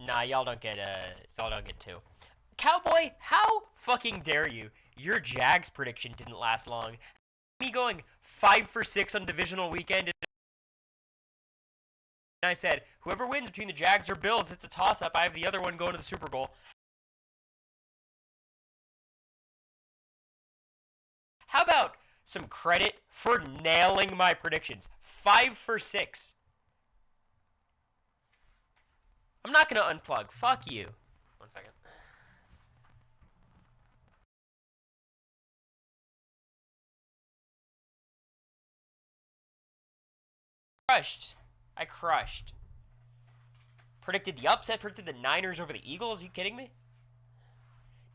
Nah, y'all don't get two. Cowboy, how fucking dare you? Your Jags prediction didn't last long. Me going 5 for 6 on divisional weekend, and I said whoever wins between the Jags or Bills, it's a toss-up. I have the other one going to the Super Bowl. How about some credit for nailing my predictions? 5 for 6. I'm not gonna unplug. Fuck you. 1 second. I crushed. Predicted the upset, predicted the Niners over the Eagles. Are you kidding me?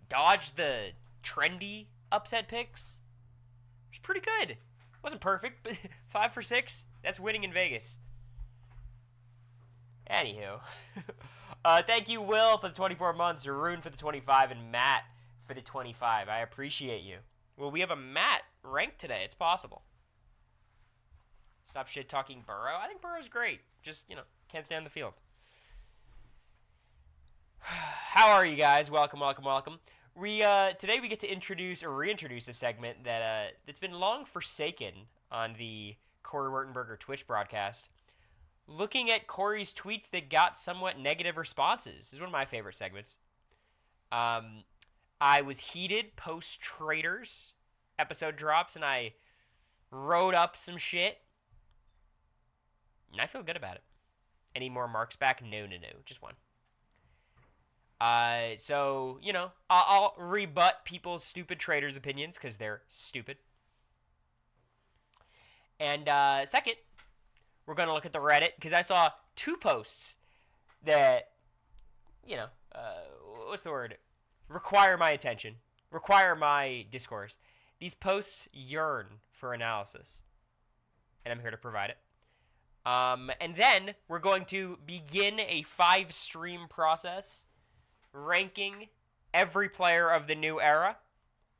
Dodged the trendy upset picks. It was pretty good. Wasn't perfect, but 5 for 6. That's winning in Vegas. Anywho. Thank you, Will, for the 24 months, Rune for the 25, and Matt for the 25. I appreciate you. Well, we have a Matt ranked today. It's possible. Stop shit-talking Burrow. I think Burrow's great. Just, can't stand the field. How are you guys? Welcome. Today we get to introduce or reintroduce a segment that's been long forsaken on the Cory Wurtenberger Twitch broadcast. Looking at Cory's tweets that got somewhat negative responses. This is one of my favorite segments. I was heated post-Traders episode drops, and I wrote up some shit. And I feel good about it. Any more marks back? No. Just one. So, I'll rebut people's stupid traders' opinions because they're stupid. And second, we're going to look at the Reddit because I saw 2 posts that, what's the word? Require my attention. Require my discourse. These posts yearn for analysis. And I'm here to provide it. And then we're going to begin a 5-stream process ranking every player of the new era.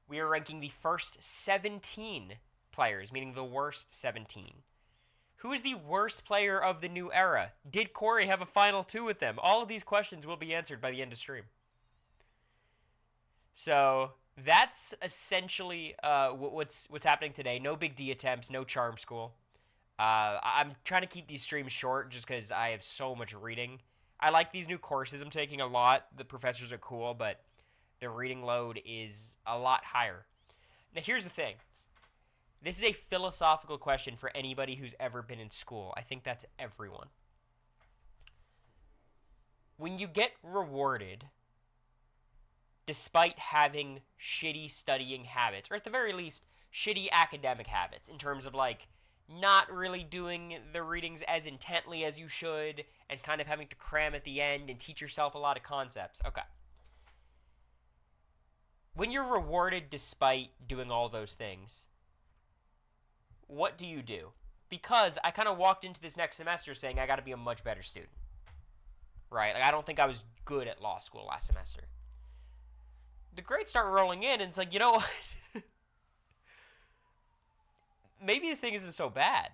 We are ranking the first 17 players, meaning the worst 17. Who is the worst player of the new era? Did Cory have a final 2 with them? All of these questions will be answered by the end of stream. So that's essentially what's happening today. No big D attempts, no charm school. I'm trying to keep these streams short just because I have so much reading. I like these new courses I'm taking a lot. The professors are cool, but the reading load is a lot higher. Now, here's the thing. This is a philosophical question for anybody who's ever been in school. I think that's everyone. When you get rewarded despite having shitty studying habits, or at the very least, shitty academic habits in terms of, not really doing the readings as intently as you should and kind of having to cram at the end and teach yourself a lot of concepts. Okay. When you're rewarded despite doing all those things, what do you do? Because I kind of walked into this next semester saying I got to be a much better student. Right? I don't think I was good at law school last semester. The grades start rolling in and it's like, you know what? Maybe this thing isn't so bad.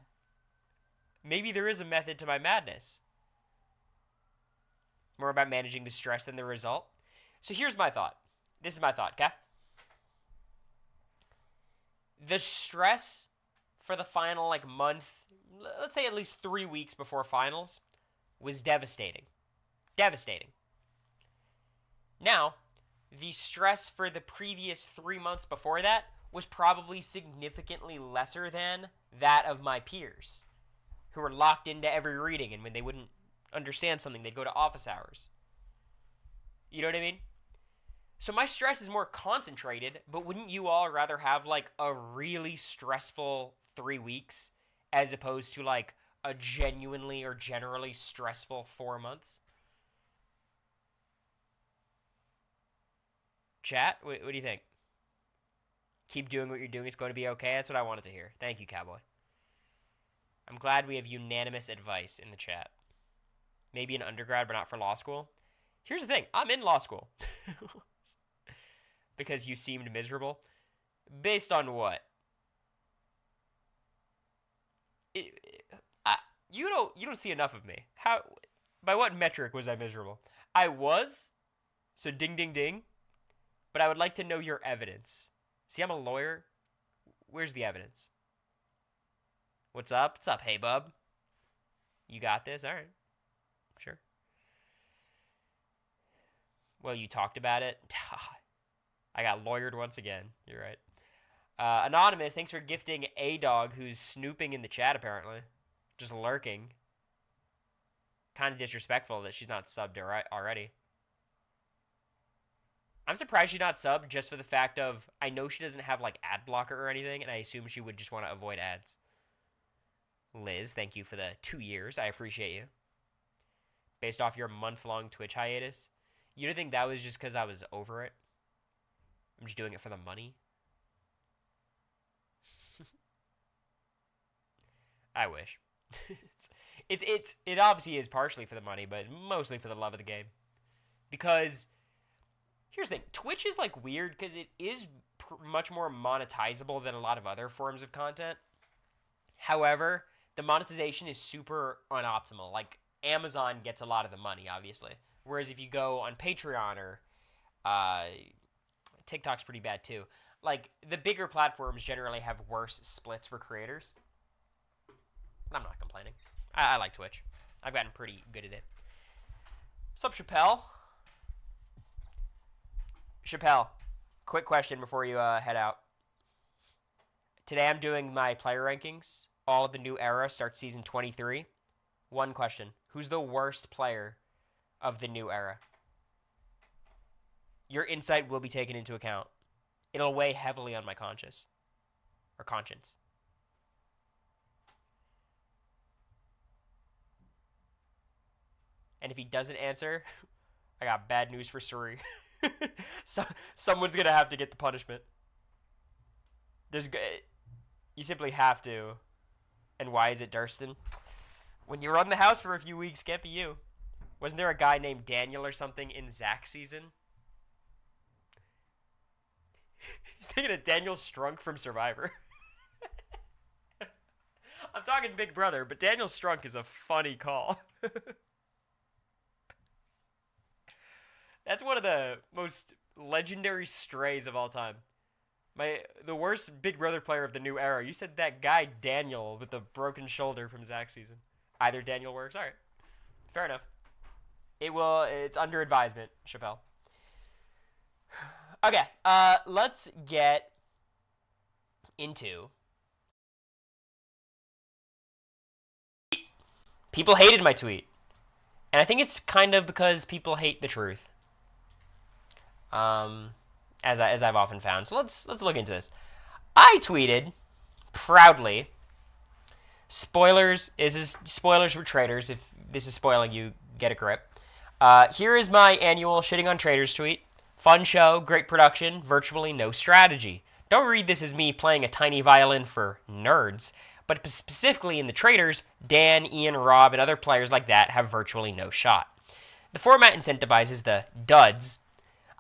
Maybe there is a method to my madness. It's more about managing the stress than the result. So here's my thought. This is my thought, okay? The stress for the final, month, let's say at least 3 weeks before finals, was devastating. Devastating. Now, the stress for the previous 3 months before that was probably significantly lesser than that of my peers who were locked into every reading, and when they wouldn't understand something, they'd go to office hours. You know what I mean? So my stress is more concentrated, but wouldn't you all rather have, a really stressful 3 weeks as opposed to, a genuinely or generally stressful 4 months? Chat, what do you think? Keep doing what you're doing. It's going to be okay. That's what I wanted to hear. Thank you, Cowboy. I'm glad we have unanimous advice in the chat. Maybe in undergrad, but not for law school. Here's the thing. I'm in law school. Because you seemed miserable. Based on what? You don't see enough of me. By what metric was I miserable? I was, so ding ding ding, but I would like to know your evidence. See, I'm a lawyer. Where's the evidence? What's up? What's up, hey bub? You got this? All right. Sure. Well, you talked about it. I got lawyered once again. You're right. Anonymous, thanks for gifting A-Dog, who's snooping in the chat, apparently. Just lurking. Kind of disrespectful that she's not subbed already. I'm surprised she's not subbed just for the fact of, I know she doesn't have, like, ad blocker or anything, and I assume she would just want to avoid ads. Liz, thank you for the 2 years. I appreciate you. Based off your month-long Twitch hiatus. You don't think that was just because I was over it? I'm just doing it for the money? I wish. It obviously is partially for the money, but mostly for the love of the game. Because here's the thing, Twitch is like weird because it is much more monetizable than a lot of other forms of content. However, the monetization is super unoptimal. Like Amazon gets a lot of the money, obviously. Whereas if you go on Patreon or TikTok's pretty bad too. Like the bigger platforms generally have worse splits for creators. I'm not complaining. I like Twitch. I've gotten pretty good at it. What's up, Chappelle? Chappelle, quick question before you head out. Today I'm doing my player rankings. All of the new era starts season 23. One question. Who's the worst player of the new era? Your insight will be taken into account. It'll weigh heavily on my conscience. And if he doesn't answer, I got bad news for Suri. So someone's gonna have to get the punishment. You simply have to. And why is it Durston? When you run the house for a few weeks, can't be you. Wasn't there a guy named Daniel or something in Zach season? He's thinking of Daniel Strunk from Survivor. I'm talking Big Brother, but Daniel Strunk is a funny call. That's one of the most legendary strays of all time. The worst Big Brother player of the new era. You said that guy Daniel with the broken shoulder from Zach season. Either Daniel works. All right. Fair enough. It's under advisement, Chappelle. Okay. Let's get into... People hated my tweet. And I think it's kind of because people hate the truth. As I've often found. So let's look into this. I tweeted proudly. Spoilers. This is spoilers for traders. If this is spoiling you, get a grip. Here is my annual shitting on traders tweet. Fun show, great production, virtually no strategy. Don't read this as me playing a tiny violin for nerds, but specifically in the traders, Dan, Ian, Rob, and other players like that have virtually no shot. The format incentivizes the duds.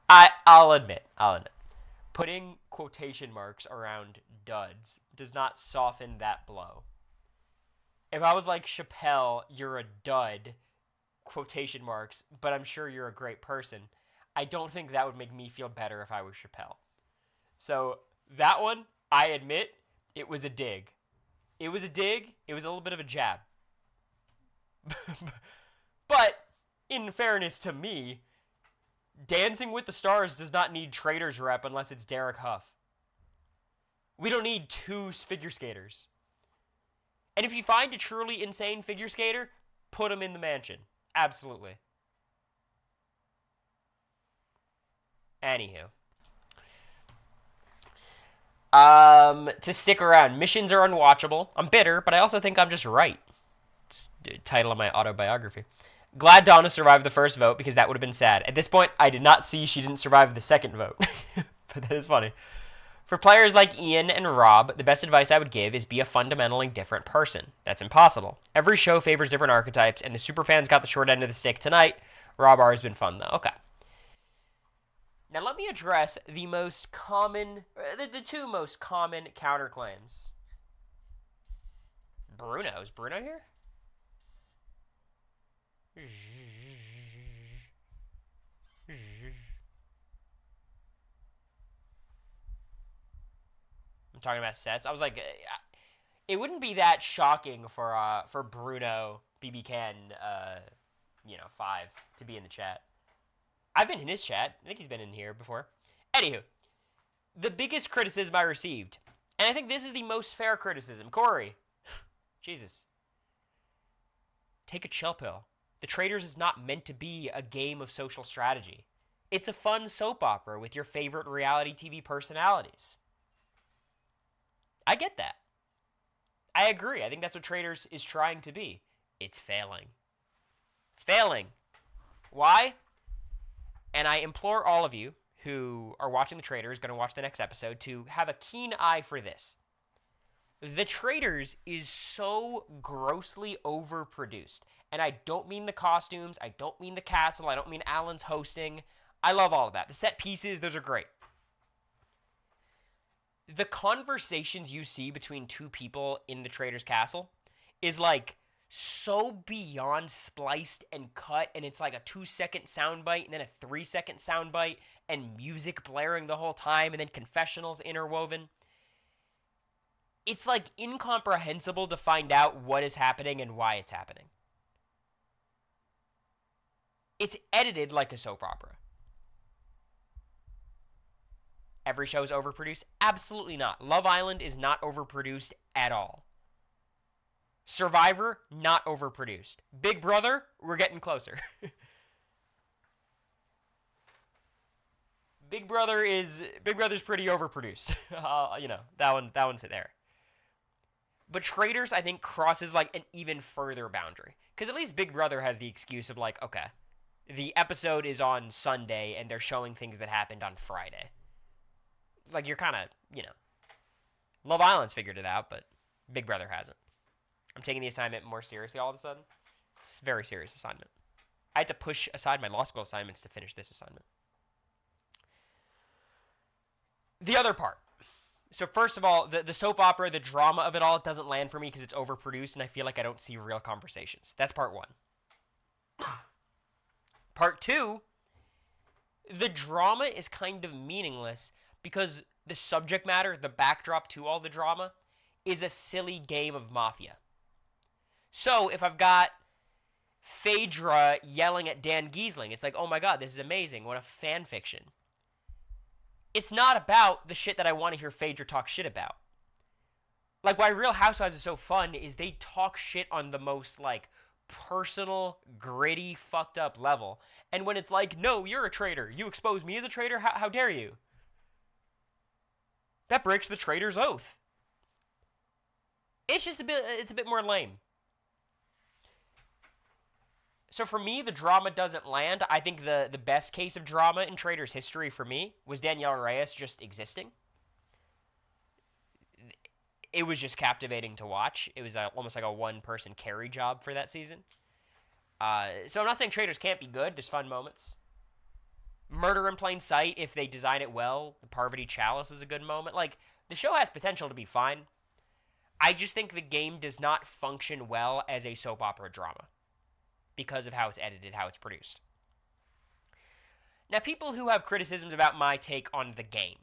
I'll admit, putting quotation marks around duds does not soften that blow. If I was like, Chappelle, you're a dud, quotation marks, but I'm sure you're a great person, I don't think that would make me feel better if I was Chappelle. So that one, I admit, it was a dig. It was a dig. It was a little bit of a jab. But in fairness to me, Dancing with the Stars does not need traders rep unless it's Derek Huff. We don't need two figure skaters. And if you find a truly insane figure skater, put him in the mansion. Absolutely. Anywho. To stick around, missions are unwatchable. I'm bitter, but I also think I'm just right. It's the title of my autobiography. Glad Donna survived the first vote because that would have been sad. At this point, I did not see she didn't survive the second vote. But that is funny. For players like Ian and Rob, the best advice I would give is be a fundamentally different person. That's impossible. Every show favors different archetypes, and the superfans got the short end of the stick tonight. Rob R has been fun, though. Okay. Now let me address the most common, the two most common counterclaims. Bruno. Is Bruno here? I'm talking about sets. I was like, it wouldn't be that shocking for Bruno BB Ken, 5 to be in the chat. I've been in his chat. I think he's been in here before. Anywho, the biggest criticism I received, and I think this is the most fair criticism. Cory, Jesus, take a chill pill. The Traitors is not meant to be a game of social strategy. It's a fun soap opera with your favorite reality TV personalities. I get that. I agree. I think that's what Traitors is trying to be. It's failing. It's failing. Why? And I implore all of you who are watching The Traitors, going to watch the next episode, to have a keen eye for this. The Traitors is so grossly overproduced. And I don't mean the costumes. I don't mean the castle. I don't mean Alan's hosting. I love all of that. The set pieces, those are great. The conversations you see between two people in the Traitors Castle is like so beyond spliced and cut, and it's like a 2-second soundbite and then a 3-second soundbite and music blaring the whole time and then confessionals interwoven. It's like incomprehensible to find out what is happening and why it's happening. It's edited like a soap opera. Every show is overproduced? Absolutely not. Love Island is not overproduced at all. Survivor, not overproduced. Big Brother, we're getting closer. Big Brother's pretty overproduced. That one's there. But Traitors, I think, crosses like an even further boundary. Because at least Big Brother has the excuse of like, okay, the episode is on Sunday and they're showing things that happened on Friday. Like, you're kind of, Love Island's figured it out, but Big Brother hasn't. I'm taking the assignment more seriously all of a sudden. It's a very serious assignment. I had to push aside my law school assignments to finish this assignment. The other part. So first of all, the soap opera, the drama of it all, it doesn't land for me because it's overproduced, and I feel like I don't see real conversations. That's part one. Part two, the drama is kind of meaningless because the subject matter, the backdrop to all the drama, is a silly game of Mafia. So if I've got Phaedra yelling at Dan Giesling, it's like, oh my god, this is amazing. What a fan fiction. It's not about the shit that I want to hear Phaedra talk shit about. Like, why Real Housewives is so fun is they talk shit on the most, like, personal, gritty, fucked up level. And when it's like, no, you're a traitor. You expose me as a traitor? How dare you? That breaks the traitor's oath. It's just it's a bit more lame. So for me, the drama doesn't land. I think the best case of drama in Traitors history for me was Danielle Reyes just existing. It was just captivating to watch. It was almost like a one-person carry job for that season. So I'm not saying Traitors can't be good. There's fun moments. Murder in Plain Sight, if they design it well. The Parvati Chalice was a good moment. Like, the show has potential to be fine. I just think the game does not function well as a soap opera drama because of how it's edited, how it's produced. Now, people who have criticisms about my take on the game,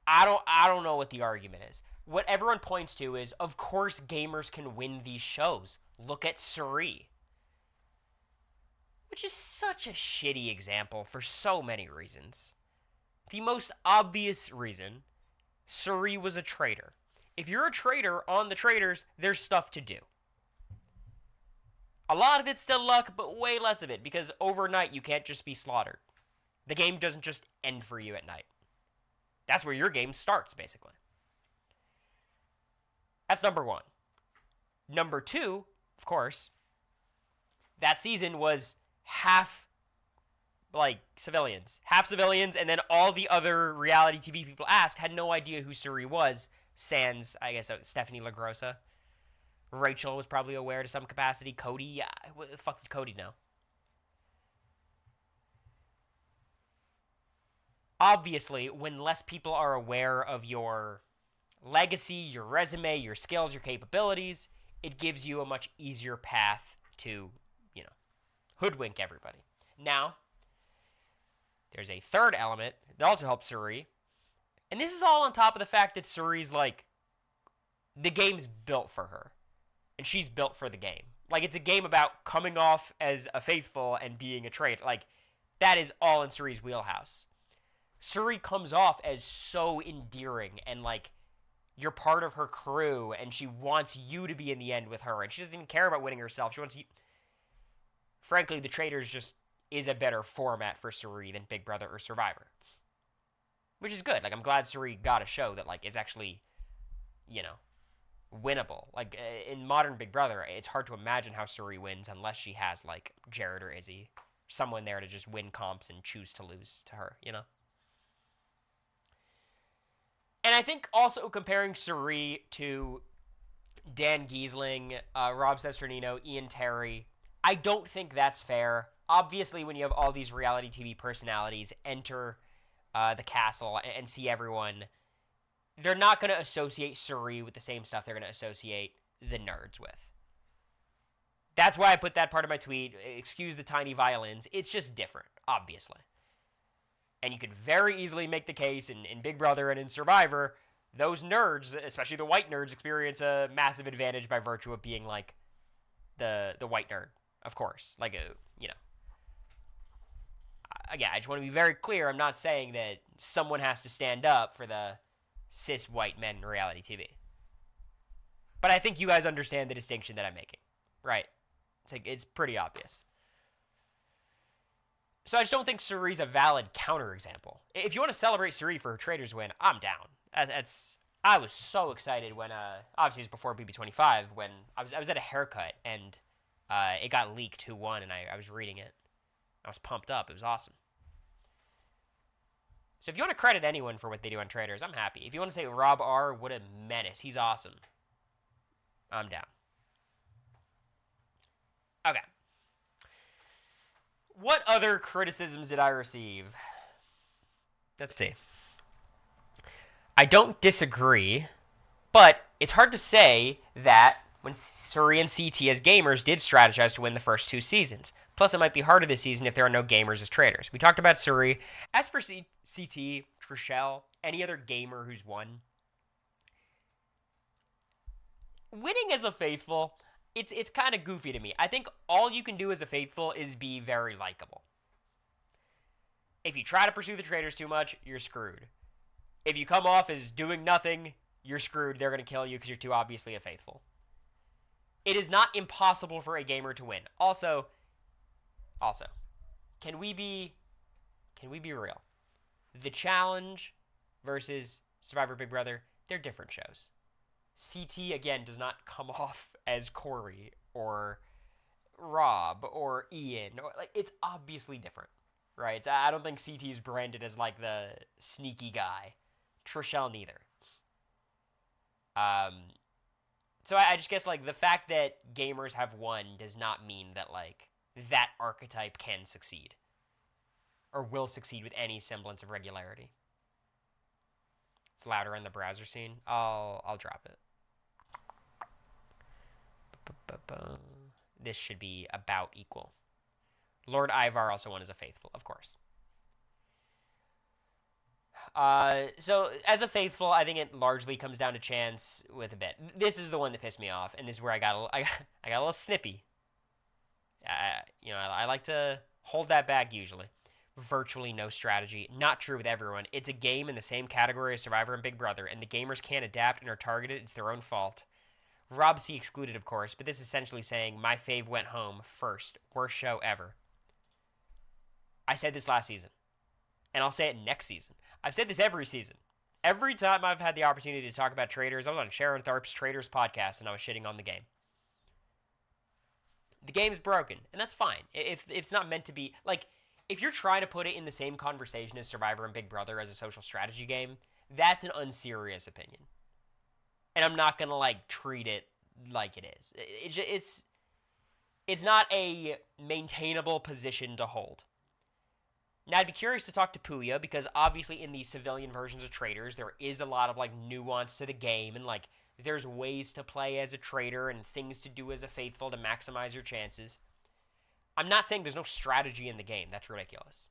I don't know what the argument is. What everyone points to is, of course gamers can win these shows. Look at Suri. Which is such a shitty example for so many reasons. The most obvious reason, Suri was a traitor. If you're a traitor on the Traitors, there's stuff to do. A lot of it's still luck, but way less of it, because overnight you can't just be slaughtered. The game doesn't just end for you at night. That's where your game starts, basically. That's number one. Number two, of course, that season was half, civilians. Half civilians, and then all the other reality TV people asked had no idea who Suri was, sans, I guess, Stephanie LaGrossa. Rachel was probably aware to some capacity. Cody, what the fuck did Cody know? Obviously, when less people are aware of your legacy, your resume, your skills, your capabilities, it gives you a much easier path to, hoodwink everybody. Now, there's a third element that also helps Suri, and this is all on top of the fact that Suri's the game's built for her, and she's built for the game. It's a game about coming off as a faithful and being a traitor. That is all in Suri's wheelhouse. Suri comes off as so endearing, and you're part of her crew, and she wants you to be in the end with her, and she doesn't even care about winning herself. She wants you. Frankly, the Traitors just is a better format for Suri than Big Brother or Survivor, which is good. I'm glad Suri got a show that is actually, winnable. In modern Big Brother, it's hard to imagine how Suri wins unless she has Jared or Izzy, someone there to just win comps and choose to lose to her. And I think also comparing Suri to Dan Giesling, Rob Sesternino, Ian Terry, I don't think that's fair. Obviously, when you have all these reality TV personalities enter the castle and see everyone, they're not going to associate Suri with the same stuff they're going to associate the nerds with. That's why I put that part of my tweet. Excuse the tiny violins. It's just different, obviously. And you could very easily make the case in Big Brother and in Survivor, those nerds, especially the white nerds, experience a massive advantage by virtue of being the white nerd, of course. Again, I just want to be very clear. I'm not saying that someone has to stand up for the cis white men in reality TV. But I think you guys understand the distinction that I'm making, right? It's pretty obvious. So I just don't think Suri's a valid counterexample. If you want to celebrate Suri for her Traitors win, I'm down. I was so excited when, obviously it was before BB25, when I was at a haircut and it got leaked who won, and I was reading it. I was pumped up. It was awesome. So if you want to credit anyone for what they do on Traitors, I'm happy. If you want to say Rob R., what a menace. He's awesome. I'm down. Okay. What other criticisms did I receive? Let's see. I don't disagree, but it's hard to say that when Suri and CT as gamers did strategize to win the first 2 seasons. Plus, it might be harder this season if there are no gamers as traitors. We talked about Suri. As for CT, Trishelle, any other gamer who's won, winning as a faithful, it's kind of goofy to me. I think all you can do as a faithful is be very likable. If you try to pursue the traitors too much, you're screwed. If you come off as doing nothing, you're screwed. They're going to kill you because you're too obviously a faithful. It is not impossible for a gamer to win. Also, can we be real? The Challenge versus Survivor Big Brother, they're different shows. CT, again, does not come off as Cory or Rob or Ian. It's obviously different, right? I don't think CT is branded as the sneaky guy. Trishelle neither. So I just guess the fact that gamers have won does not mean that that archetype can succeed or will succeed with any semblance of regularity. It's louder in the browser scene. I'll drop it. This should be about equal. Lord Ivar also won as a faithful, of course. So as a faithful, I think it largely comes down to chance with a bit. This is the one that pissed me off, and this is where I got a little snippy. I like to hold that back usually. Virtually no strategy. Not true with everyone. It's a game in the same category as Survivor and Big Brother, and the gamers can't adapt and are targeted. It's their own fault. Rob C. excluded, of course, but this is essentially saying my fave went home first. Worst show ever. I said this last season, and I'll say it next season. I've said this every season. Every time I've had the opportunity to talk about Traitors, I was on Sharon Tharp's Traitors podcast, and I was shitting on the game. The game's broken, and that's fine. If it's not meant to be... if you're trying to put it in the same conversation as Survivor and Big Brother as a social strategy game, that's an unserious opinion. And I'm not going to, treat it like it is. It's not a maintainable position to hold. Now, I'd be curious to talk to Puya, because obviously in the civilian versions of Traitors, there is a lot of, nuance to the game, and, there's ways to play as a trader and things to do as a faithful to maximize your chances. I'm not saying there's no strategy in the game. That's ridiculous.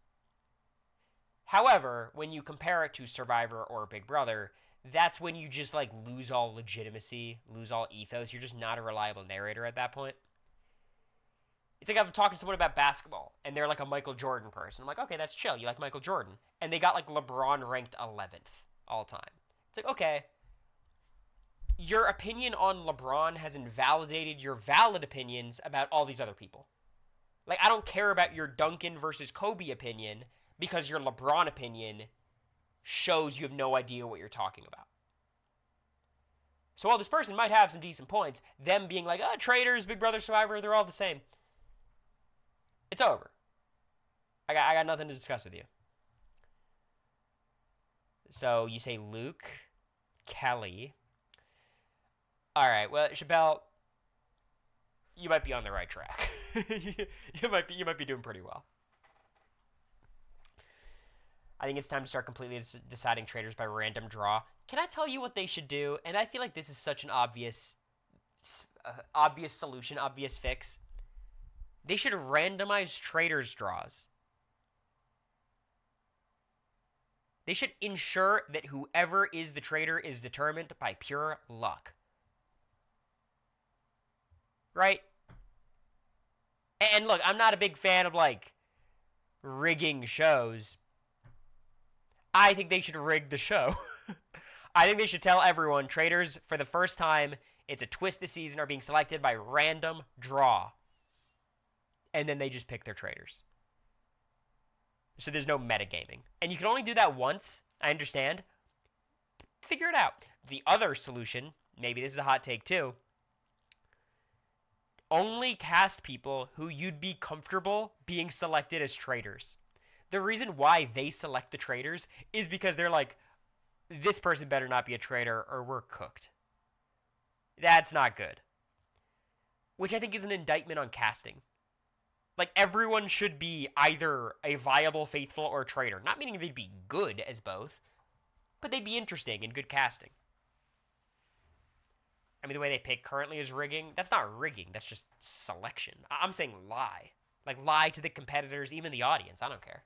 However, when you compare it to Survivor or Big Brother, that's when you just like lose all legitimacy, lose all ethos. You're just not a reliable narrator at that point. It's like I'm talking to someone about basketball, and they're like a Michael Jordan person. I'm like, okay, that's chill. You like Michael Jordan. And they got like LeBron ranked 11th all time. It's like, okay, your opinion on LeBron has invalidated your valid opinions about all these other people. Like, I don't care about your Duncan versus Kobe opinion because your LeBron opinion shows you have no idea what you're talking about. So while this person might have some decent points, them being like, traders, Big Brother, Survivor, they're all the same. It's over. I got nothing to discuss with you. So you say Luke, Kelly. All right. Well, Chappelle, you might be on the right track. you might be doing pretty well. I think it's time to start completely deciding traders by random draw. Can I tell you what they should do? And I feel like this is such an obvious solution, obvious fix. They should randomize traders' draws. They should ensure that whoever is the trader is determined by pure luck. Right? And look, I'm not a big fan of, like, rigging shows. I think they should rig the show. I think they should tell everyone, traders, for the first time, it's a twist this season, are being selected by random draw. And then they just pick their traders. So there's no metagaming. And you can only do that once, I understand. Figure it out. The other solution, maybe this is a hot take too, only cast people who you'd be comfortable being selected as traders. The reason why they select the traders is because they're like, this person better not be a trader or we're cooked. That's not good. Which I think is an indictment on casting. Like, everyone should be either a viable faithful or a traitor. Not meaning they'd be good as both, but they'd be interesting and good casting. I mean, the way they pick currently is rigging. That's not rigging. That's just selection. I'm saying lie. Like, lie to the competitors, even the audience. I don't care.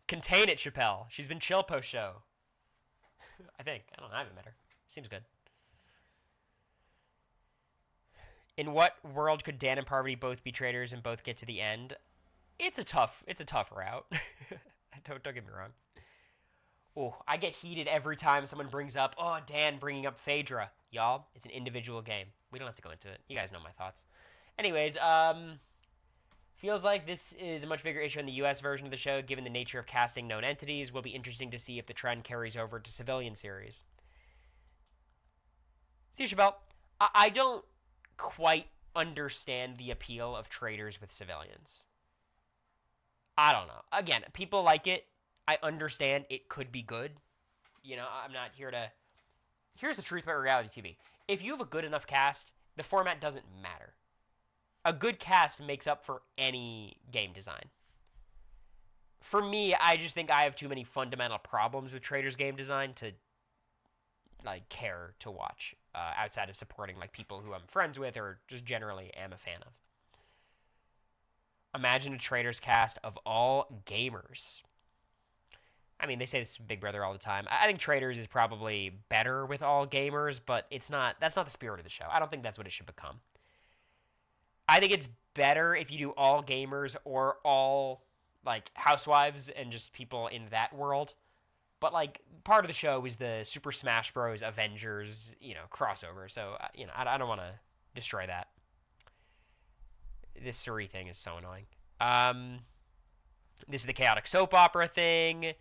Contain it, Chappelle. She's been chill post-show. I think. I don't know. I haven't met her. Seems good. In what world could Dan and Parvati both be traders and both get to the end? It's a tough route. Don't get me wrong. Oh, I get heated every time someone brings up, Dan bringing up Phaedra. Y'all, it's an individual game. We don't have to go into it. You guys know my thoughts. Anyways, feels like this is a much bigger issue in the U.S. version of the show, given the nature of casting known entities. Will be interesting to see if the trend carries over to civilian series. See, Chappelle, I don't quite understand the appeal of traders with civilians. I don't know. Again, people like it. I understand it could be good. You know, I'm not here to... Here's the truth about reality TV. If you have a good enough cast, the format doesn't matter. A good cast makes up for any game design. For me, I just think I have too many fundamental problems with traders game design to like care to watch outside of supporting like people who I'm friends with or just generally am a fan of. Imagine a traders cast of all gamers. I mean, they say this to Big Brother all the time. I think traders is probably better with all gamers, but it's not. That's not the spirit of the show. I don't think that's what it should become. I think it's better if you do all gamers or all like housewives and just people in that world. But, like, part of the show is the Super Smash Bros. Avengers, crossover. So, I don't want to destroy that. This Suri thing is so annoying. This is the chaotic soap opera thing.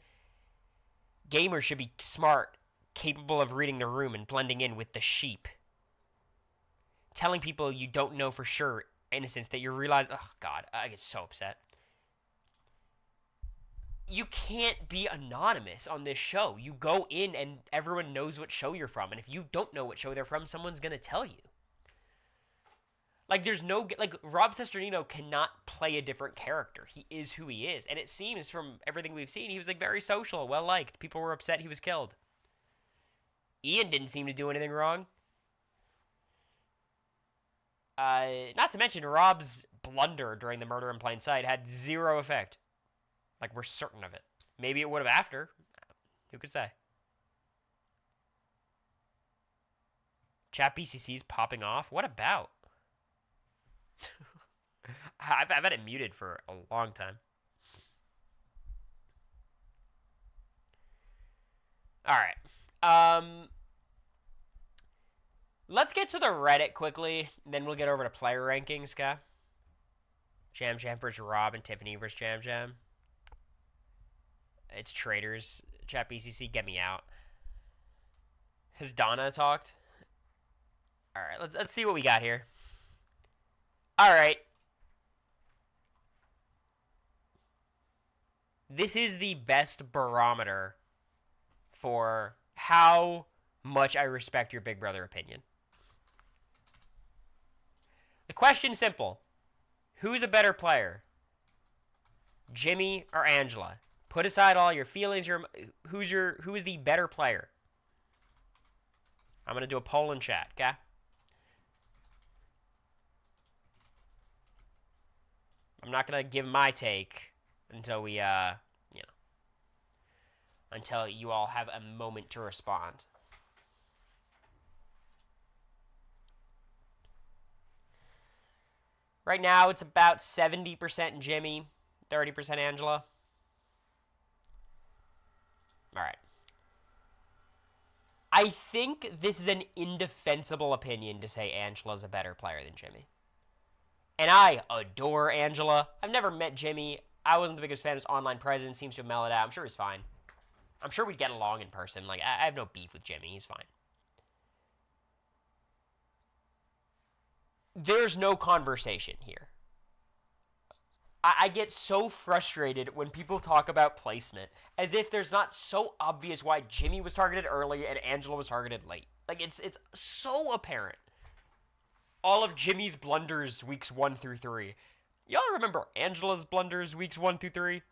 Gamers should be smart, capable of reading the room and blending in with the sheep. Telling people you don't know for sure innocence that you realize... Oh, God, I get so upset. You can't be anonymous on this show. You go in and everyone knows what show you're from. And if you don't know what show they're from, someone's going to tell you. Like, there's no, like, Rob Sesternino cannot play a different character. He is who he is. And it seems from everything we've seen, he was, like, very social, well-liked. People were upset he was killed. Ian didn't seem to do anything wrong. Not to mention, Rob's blunder during the murder in plain sight had zero effect. Like, we're certain of it. Maybe it would have after. Who could say? Chat BCC's popping off? What about? I've had it muted for a long time. Alright. Let's get to the Reddit quickly, then we'll get over to player rankings, guy. Jam Jam versus Rob and Tiffany versus Jam Jam. It's traitors. Chat BCC, get me out. Has Donna talked? Alright, let's see what we got here. Alright. This is the best barometer for how much I respect your Big Brother opinion. The question's simple. Who's a better player? Jimmy or Angela? Put aside all your feelings. Who is the better player? I'm going to do a poll in chat, okay? I'm not going to give my take until we, until you all have a moment to respond. Right now, it's about 70% Jimmy, 30% Angela. All right. I think this is an indefensible opinion to say Angela's a better player than Jimmy. And I adore Angela. I've never met Jimmy. I wasn't the biggest fan of his online presence. Seems to have mellowed out. I'm sure he's fine. I'm sure we'd get along in person. Like, I have no beef with Jimmy. He's fine. There's no conversation here. I get so frustrated when people talk about placement as if there's not so obvious why Jimmy was targeted early and Angela was targeted late. Like, it's so apparent. All of Jimmy's blunders weeks 1 through 3. Y'all remember Angela's blunders weeks 1 through 3?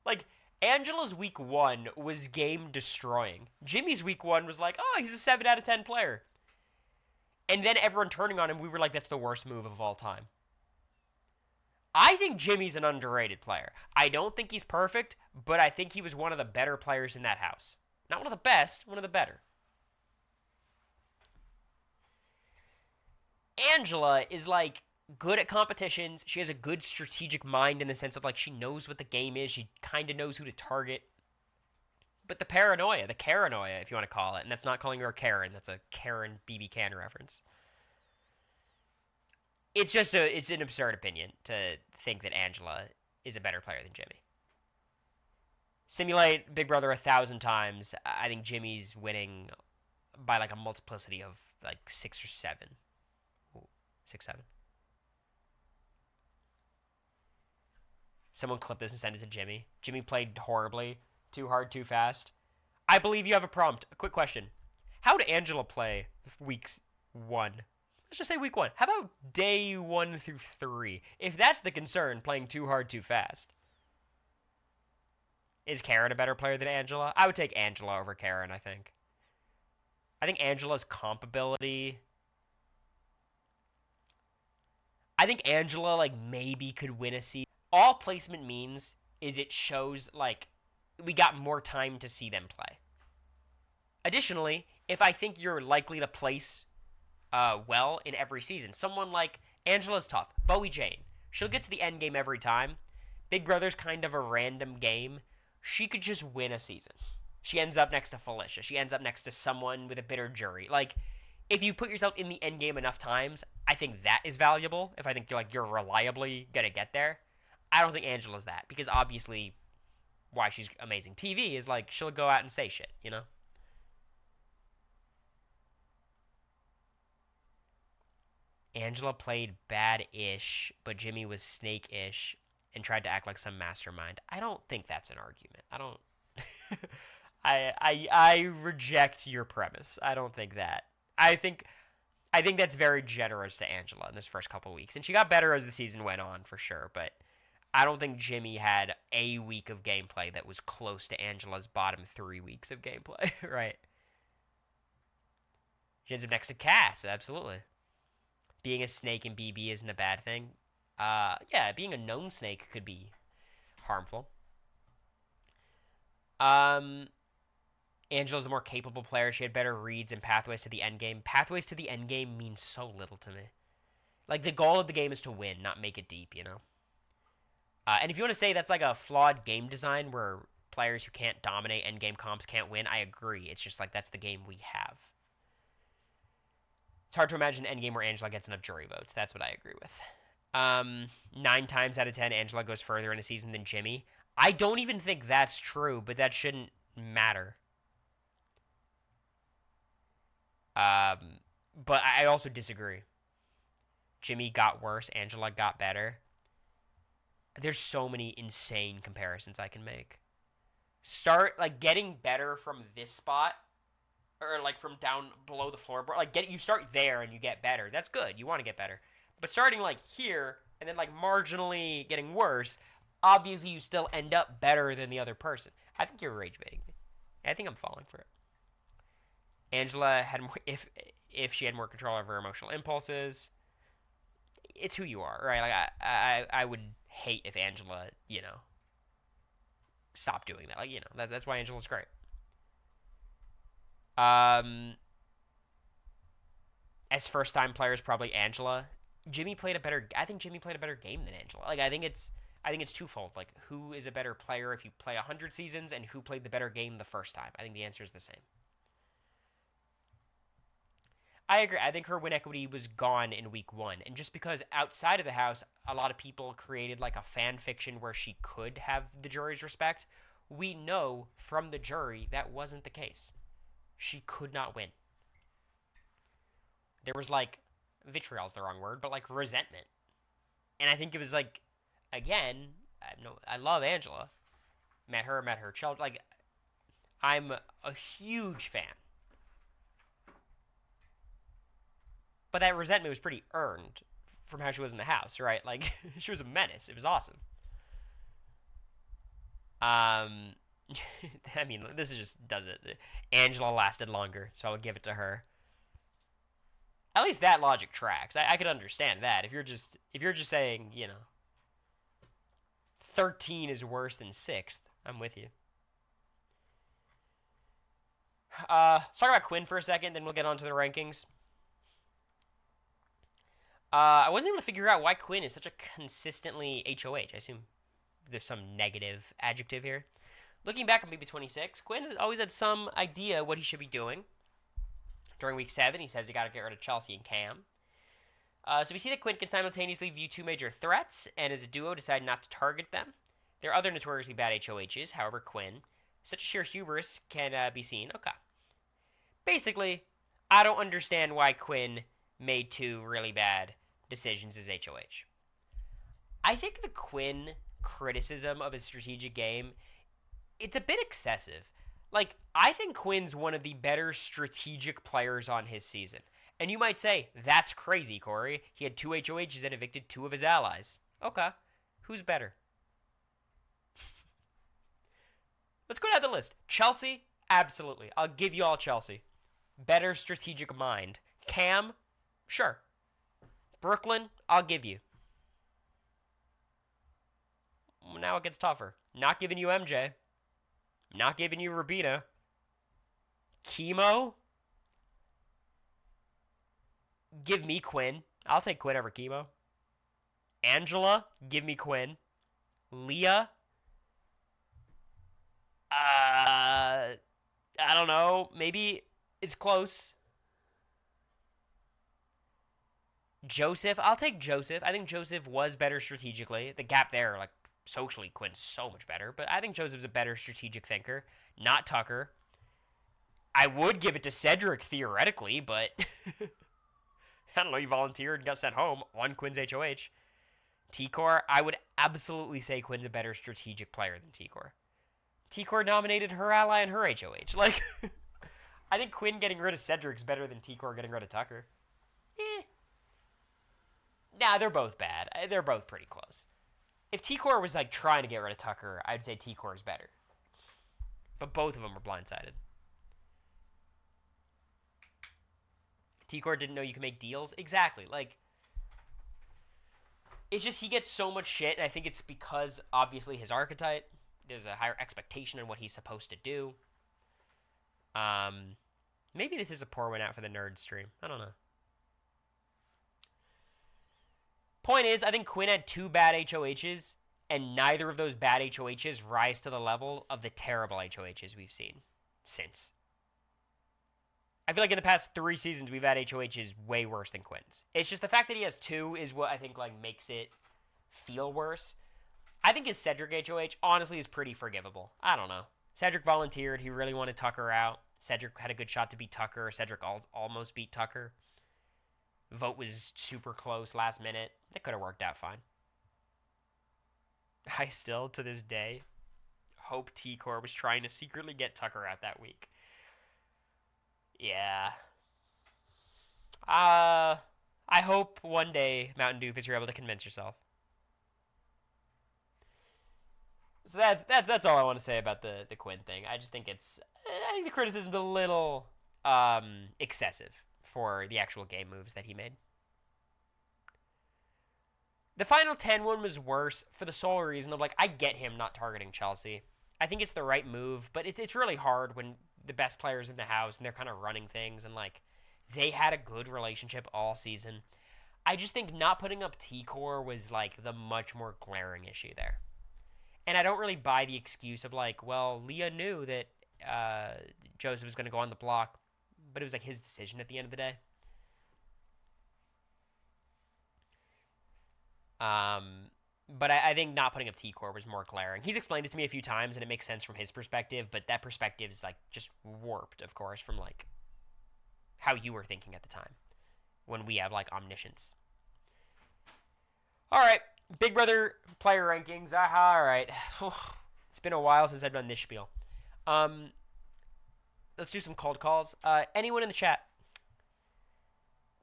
Like, Angela's week 1 was game destroying. Jimmy's week 1 was like, oh, he's a 7 out of 10 player. And then everyone turning on him, we were like, that's the worst move of all time. I think Jimmy's an underrated player. I don't think he's perfect, but I think he was one of the better players in that house. Not one of the best, one of the better. Angela is, like, good at competitions. She has a good strategic mind in the sense of, like, she knows what the game is. She kind of knows who to target. But the paranoia, the Karenoia, if you want to call it, and that's not calling her a Karen. That's a Karen BB Can reference. It's just it's an absurd opinion to think that Angela is a better player than Jimmy. Simulate Big Brother 1,000 times. I think Jimmy's winning by like a multiplicity of like 6 or 7. Ooh, 6, 7. Someone clip this and send it to Jimmy. Jimmy played horribly. Too hard, too fast. I believe you have a prompt. A quick question. How did Angela play weeks 1? Let's just say week 1. How about day 1 through 3? If that's the concern, playing too hard, too fast. Is Karen a better player than Angela? I would take Angela over Karen, I think. I think Angela's comp ability... I think Angela, like, maybe could win a season. All placement means is it shows, like... we got more time to see them play. Additionally, if I think you're likely to place well in every season, someone like Angela's tough. Bowie Jane, she'll get to the end game every time. Big Brother's kind of a random game. She could just win a season. She ends up next to Felicia. She ends up next to someone with a bitter jury. Like, if you put yourself in the end game enough times, I think that is valuable. If I think you're reliably gonna get there, I don't think Angela's that, because obviously why she's amazing TV is, like, she'll go out and say shit, you know? Angela played bad-ish, but Jimmy was snake-ish and tried to act like some mastermind. I don't think that's an argument. I don't... I reject your premise. I don't think that I think that's very generous to Angela in this first couple weeks, and she got better as the season went on for sure. But I don't think Jimmy had a week of gameplay that was close to Angela's bottom 3 weeks of gameplay, right? She ends up next to Cass, absolutely. Being a snake in BB isn't a bad thing. Yeah, being a known snake could be harmful. Angela's a more capable player. She had better reads and pathways to the end game. Pathways to the end game mean so little to me. Like, the goal of the game is to win, not make it deep, you know? And if you want to say that's like a flawed game design where players who can't dominate end game comps can't win, I agree. It's just like that's the game we have. It's hard to imagine an endgame where Angela gets enough jury votes. That's what I agree with. 9 times out of 10, Angela goes further in a season than Jimmy. I don't even think that's true, but that shouldn't matter. But I also disagree. Jimmy got worse. Angela got better. There's so many insane comparisons I can make. Start, like, getting better from this spot, or, like, from down below the floorboard. Like, you start there and you get better. That's good. You want to get better. But starting, like, here, and then, like, marginally getting worse, obviously you still end up better than the other person. I think you're rage baiting me. I think I'm falling for it. Angela had more, if she had more control over her emotional impulses. It's who you are, right? Like, I would hate if Angela, you know, stopped doing that. Like, you know, that's why Angela's great. As first-time players, probably Angela. Jimmy played a better. I think Jimmy played a better game than Angela. Like, I think it's twofold. Like, who is a better player if you play 100 seasons, and who played the better game the first time? I think the answer is the same. I agree. I think her win equity was gone in week 1. And just because outside of the house, a lot of people created like a fan fiction where she could have the jury's respect, we know from the jury that wasn't the case. She could not win. There was like, vitriol's the wrong word, but like resentment. And I think it was like, again, I love Angela. Met her child. Like, I'm a huge fan. But that resentment was pretty earned from how she was in the house, right? Like, she was a menace. It was awesome. I mean, this just does it. Angela lasted longer, so I would give it to her. At least that logic tracks. I could understand that. If you're just saying, you know, 13 is worse than 6th, I'm with you. Let's talk about Quinn for a second, then we'll get on to the rankings. I wasn't able to figure out why Quinn is such a consistently HOH. I assume there's some negative adjective here. Looking back on BB26, Quinn has always had some idea what he should be doing. During week 7, he says he got to get rid of Chelsea and Cam. So we see that Quinn can simultaneously view 2 major threats, and as a duo decide not to target them. There are other notoriously bad HOHs, however Quinn, such sheer hubris can be seen. Okay. Basically, I don't understand why Quinn made 2 really bad decisions as HOH. I think the Quinn criticism of his strategic game, it's a bit excessive. Like, I think Quinn's one of the better strategic players on his season. And you might say, that's crazy, Cory. He had 2 HOHs and evicted 2 of his allies. Okay. Who's better? Let's go down the list. Chelsea? Absolutely. I'll give you all Chelsea. Better strategic mind. Cam? Sure. Brooklyn? I'll give you. Now it gets tougher. Not giving you MJ. Not giving you Rubina. Chemo? Give me Quinn. I'll take Quinn over Chemo. Angela? Give me Quinn. Leah? I don't know. Maybe it's close. Joseph? I'll take Joseph. I think Joseph was better strategically. The gap there, like, socially, Quinn's so much better. But I think Joseph's a better strategic thinker. Not Tucker. I would give it to Cedric, theoretically, but I don't know, you volunteered and got sent home on Quinn's HOH. T-Core, I would absolutely say Quinn's a better strategic player than T-Core. T-Core nominated her ally and her HOH. Like, I think Quinn getting rid of Cedric's better than T-Core getting rid of Tucker. Nah, they're both bad. They're both pretty close. If T-Core was like trying to get rid of Tucker, I'd say T-Core is better. But both of them were blindsided. T-Core didn't know you could make deals? Exactly. Like, it's just he gets so much shit, and I think it's because, obviously, his archetype. There's a higher expectation on what he's supposed to do. Maybe this is a poor one out for the nerd stream. I don't know. Point is, I think Quinn had 2 bad HOHs, and neither of those bad HOHs rise to the level of the terrible HOHs we've seen since. I feel like in the past 3 seasons, we've had HOHs way worse than Quinn's. It's just the fact that he has 2 is what I think like makes it feel worse. I think his Cedric HOH, honestly, is pretty forgivable. I don't know. Cedric volunteered. He really wanted Tucker out. Cedric had a good shot to beat Tucker. Cedric almost beat Tucker. Vote was super close last minute. That could have worked out fine. I still, to this day, hope T-Core was trying to secretly get Tucker out that week. Yeah. I hope one day, Mountain Doofus, you're able to convince yourself. So that's all I want to say about the Quinn thing. I just think I think the criticism's a little excessive for the actual game moves that he made. The final 10 one was worse for the sole reason of, like, I get him not targeting Chelsea. I think it's the right move, but it's really hard when the best players in the house and they're kind of running things and, like, they had a good relationship all season. I just think not putting up T-Core was, like, the much more glaring issue there. And I don't really buy the excuse of, like, well, Leah knew that Joseph was going to go on the block, but it was, like, his decision at the end of the day. But I think not putting up T-Core was more glaring. He's explained it to me a few times, and it makes sense from his perspective, but that perspective is, like, just warped, of course, from, like, how you were thinking at the time when we have, like, omniscience. All right. Big Brother player rankings. Aha, all right. It's been a while since I've done this spiel. Let's do some cold calls. Anyone in the chat,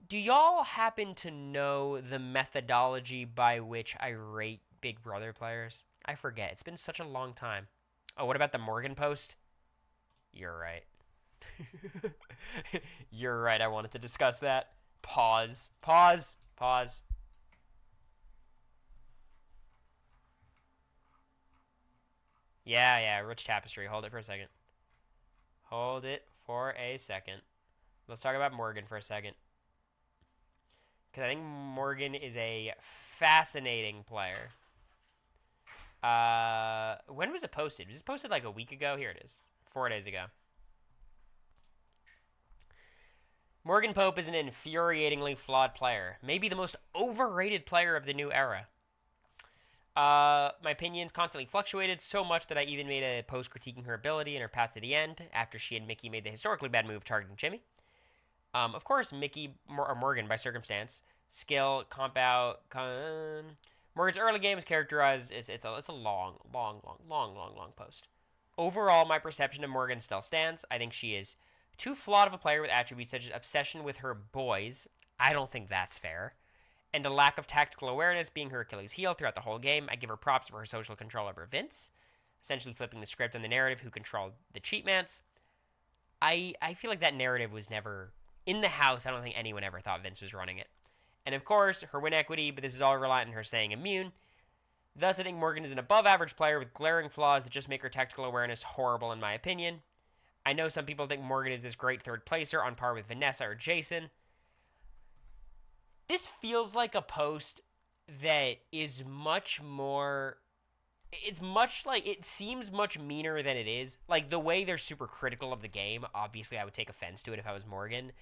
do y'all happen to know the methodology by which I rate Big Brother players? I forget. It's been such a long time. Oh, what about the Morgan post? You're right. You're right. I wanted to discuss that. Pause. Pause. Pause. Yeah, Rich Tapestry. Hold it for a second. Hold it for a second. Let's talk about Morgan for a second. Because I think Morgan is a fascinating player. When was it posted? Was this posted like a week ago? Here it is. 4 days ago. Morgan Pope is an infuriatingly flawed player. Maybe the most overrated player of the new era. My opinions constantly fluctuated so much that I even made a post critiquing her ability and her path to the end after she and Mickey made the historically bad move targeting Jimmy. Of course, Mickey or Morgan by circumstance, skill, comp out. Morgan's early game is characterized. It's a long post. Overall, my perception of Morgan still stands. I think she is too flawed of a player with attributes such as obsession with her boys. I don't think that's fair. And a lack of tactical awareness being her Achilles heel throughout the whole game. I give her props for her social control over Vince, essentially flipping the script on the narrative who controlled the cheat mans. I feel like that narrative was never in the house. I don't think anyone ever thought Vince was running it. And of course, her win equity, but this is all reliant on her staying immune. Thus, I think Morgan is an above-average player with glaring flaws that just make her tactical awareness horrible in my opinion. I know some people think Morgan is this great third placer on par with Vanessa or Jason. This feels like a post that is much more... It's much like... It seems much meaner than it is. Like, the way they're super critical of the game, obviously I would take offense to it if I was Morgan.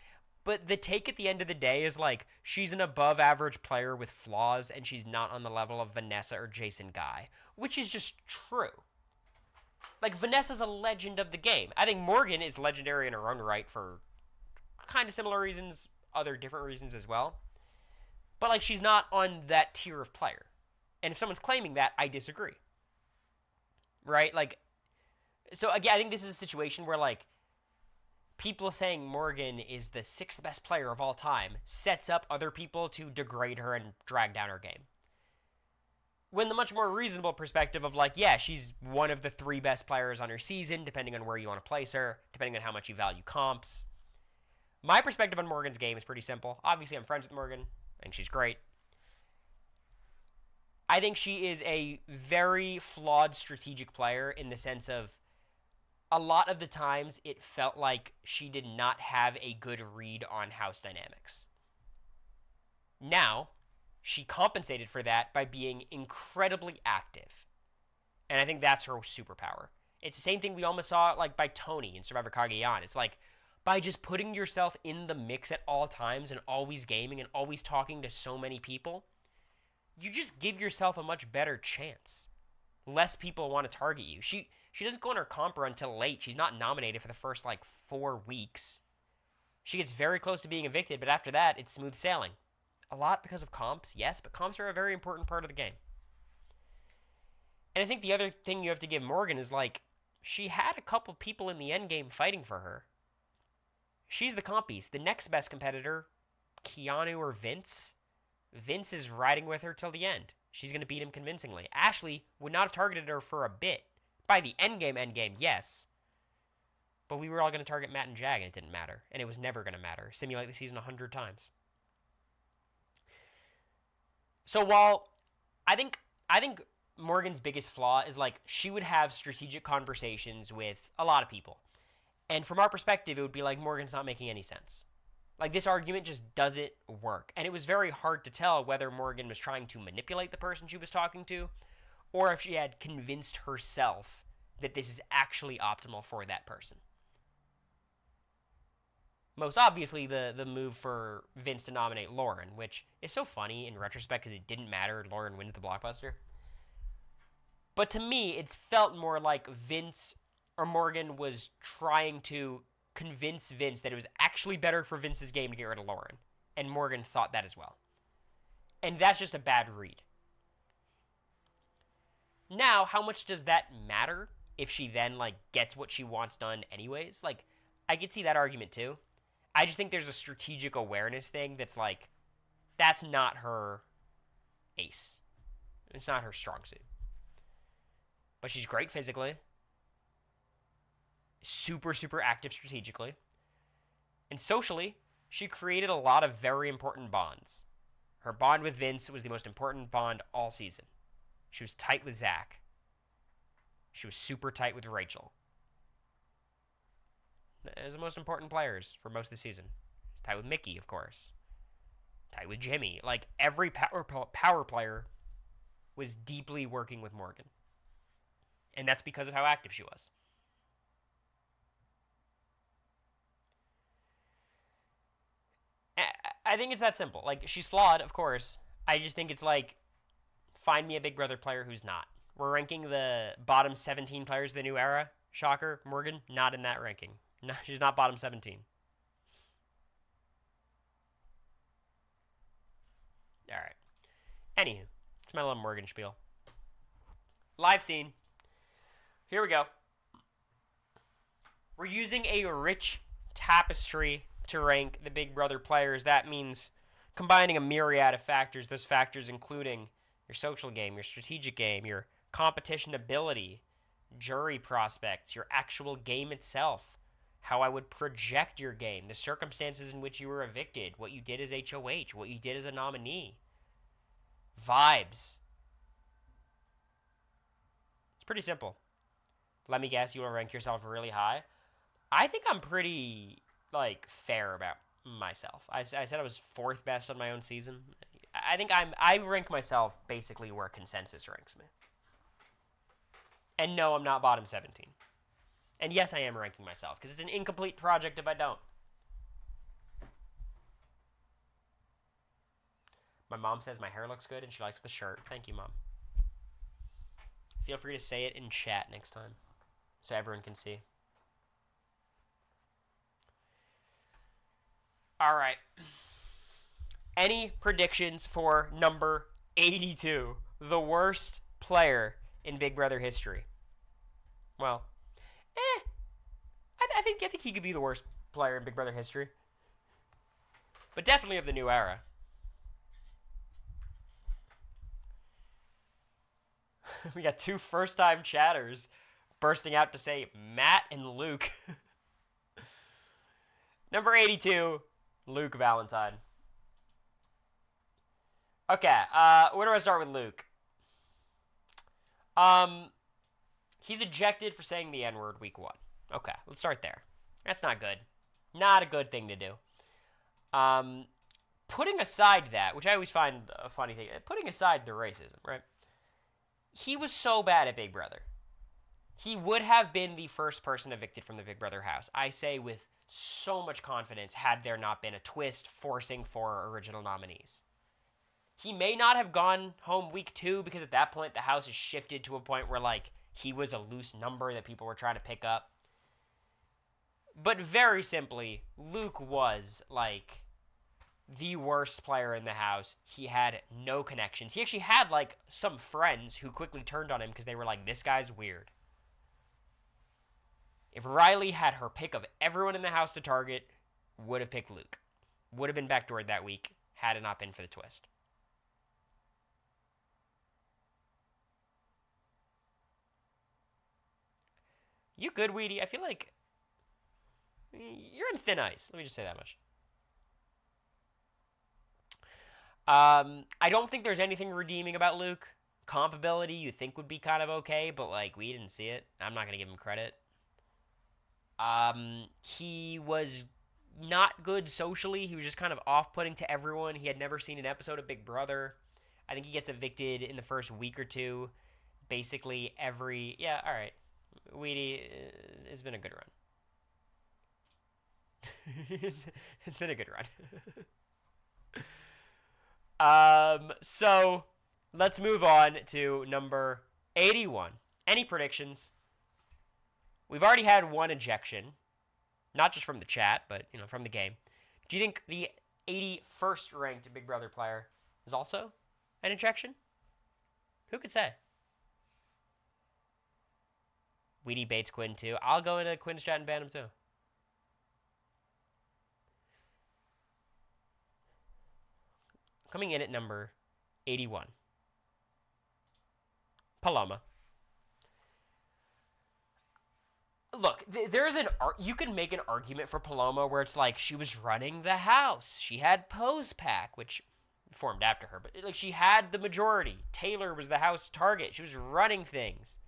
But the take at the end of the day is like, she's an above-average player with flaws, and she's not on the level of Vanessa or Jason Guy. Which is just true. Like, Vanessa's a legend of the game. I think Morgan is legendary in her own right for kind of similar reasons, other different reasons as well. But, like, she's not on that tier of player. And if someone's claiming that, I disagree. Right? Like, so, again, I think this is a situation where, like, people saying Morgan is the 6th best player of all time sets up other people to degrade her and drag down her game. When the much more reasonable perspective of like, yeah, she's one of the 3 best players on her season, depending on where you want to place her, depending on how much you value comps. My perspective on Morgan's game is pretty simple. Obviously, I'm friends with Morgan. I think she's great. I think she is a very flawed strategic player in the sense of a lot of the times it felt like she did not have a good read on house dynamics. Now, she compensated for that by being incredibly active. And I think that's her superpower. It's the same thing we almost saw like by Tony in Survivor Cagayan. It's like by just putting yourself in the mix at all times and always gaming and always talking to so many people, you just give yourself a much better chance. Less people want to target you. She doesn't go on her comp run until late. She's not nominated for the first 4 weeks. She gets very close to being evicted, but after that, it's smooth sailing. A lot because of comps, yes, but comps are a very important part of the game. And I think the other thing you have to give Morgan is she had a couple people in the end game fighting for her. She's the compies. The next best competitor, Keanu or Vince. Vince is riding with her till the end. She's going to beat him convincingly. Ashley would not have targeted her for a bit. By the end game, yes. But we were all going to target Matt and Jag, and it didn't matter. And it was never going to matter. Simulate the season 100 times. So while I think Morgan's biggest flaw is she would have strategic conversations with a lot of people. And from our perspective, it would be Morgan's not making any sense. This argument just doesn't work. And it was very hard to tell whether Morgan was trying to manipulate the person she was talking to, or if she had convinced herself that this is actually optimal for that person. Most obviously, the move for Vince to nominate Lauren, which is so funny in retrospect because it didn't matter. Lauren wins the blockbuster. But to me, it felt more like Vince or Morgan was trying to convince Vince that it was actually better for Vince's game to get rid of Lauren. And Morgan thought that as well. And that's just a bad read. Now, how much does that matter if she then, gets what she wants done anyways? I could see that argument too. I just think there's a strategic awareness thing that's that's not her ace. It's not her strong suit. But she's great physically. Super, super active strategically. And socially, she created a lot of very important bonds. Her bond with Vince was the most important bond all season. She was tight with Zach. She was super tight with Rachel. As the most important players for most of the season. Tight with Mickey, of course. Tight with Jimmy. Every power player was deeply working with Morgan. And that's because of how active she was. I think it's that simple. She's flawed, of course. I just think it's find me a Big Brother player who's not. We're ranking the bottom 17 players of the new era. Shocker, Morgan, not in that ranking. No, she's not bottom 17. All right. Anywho, it's my little Morgan spiel. Live scene. Here we go. We're using a rich tapestry to rank the Big Brother players. That means combining a myriad of factors. Those factors including your social game, your strategic game, your competition ability, jury prospects, your actual game itself, how I would project your game, the circumstances in which you were evicted, what you did as HOH, what you did as a nominee, vibes. It's pretty simple. Let me guess, you want to rank yourself really high? I think I'm pretty, fair about myself. I said I was 4th best on my own season. I think I rank myself basically where consensus ranks me. And no, I'm not bottom 17. And yes, I am ranking myself, because it's an incomplete project if I don't. My mom says my hair looks good, and she likes the shirt. Thank you, Mom. Feel free to say it in chat next time, so everyone can see. All right. Any predictions for number 82, the worst player in Big Brother history? Well, I think he could be the worst player in Big Brother history. But definitely of the new era. We got 2 first-time chatters bursting out to say Matt and Luke. Number 82, Luke Valentine. Okay, where do I start with Luke? He's ejected for saying the N-word week 1. Okay, let's start there. That's not good. Not a good thing to do. Putting aside that, which I always find a funny thing, putting aside the racism, right? He was so bad at Big Brother. He would have been the first person evicted from the Big Brother house. I say with so much confidence had there not been a twist forcing for original nominees. He may not have gone home week 2 because at that point the house has shifted to a point where like he was a loose number that people were trying to pick up. But very simply, Luke was like the worst player in the house. He had no connections. He actually had like some friends who quickly turned on him because they were like, this guy's weird. If Riley had her pick of everyone in the house to target, would have picked Luke. Would have been backdoored that week had it not been for the twist. You good, Weedy? I feel like you're in thin ice. Let me just say that much. I don't think there's anything redeeming about Luke. Comp ability you think would be kind of okay, but like we didn't see it. I'm not gonna give him credit. He was not good socially. He was just kind of off-putting to everyone. He had never seen an episode of Big Brother. I think he gets evicted in the first week or 2. Basically every... Yeah, all right. Weedy, it's been a good run. It's been a good run. So let's move on to number 81. Any predictions? We've already had 1 ejection, not just from the chat, but from the game. Do you think the 81st ranked Big Brother player is also an ejection? Who could say? Weedy baits Quinn too. I'll go into Quinn's chat and ban him too. Coming in at number 81. Paloma. Look, there's you can make an argument for Paloma where it's like she was running the house. She had Pose Pack, which formed after her, but like she had the majority. Taylor was the house target. She was running things.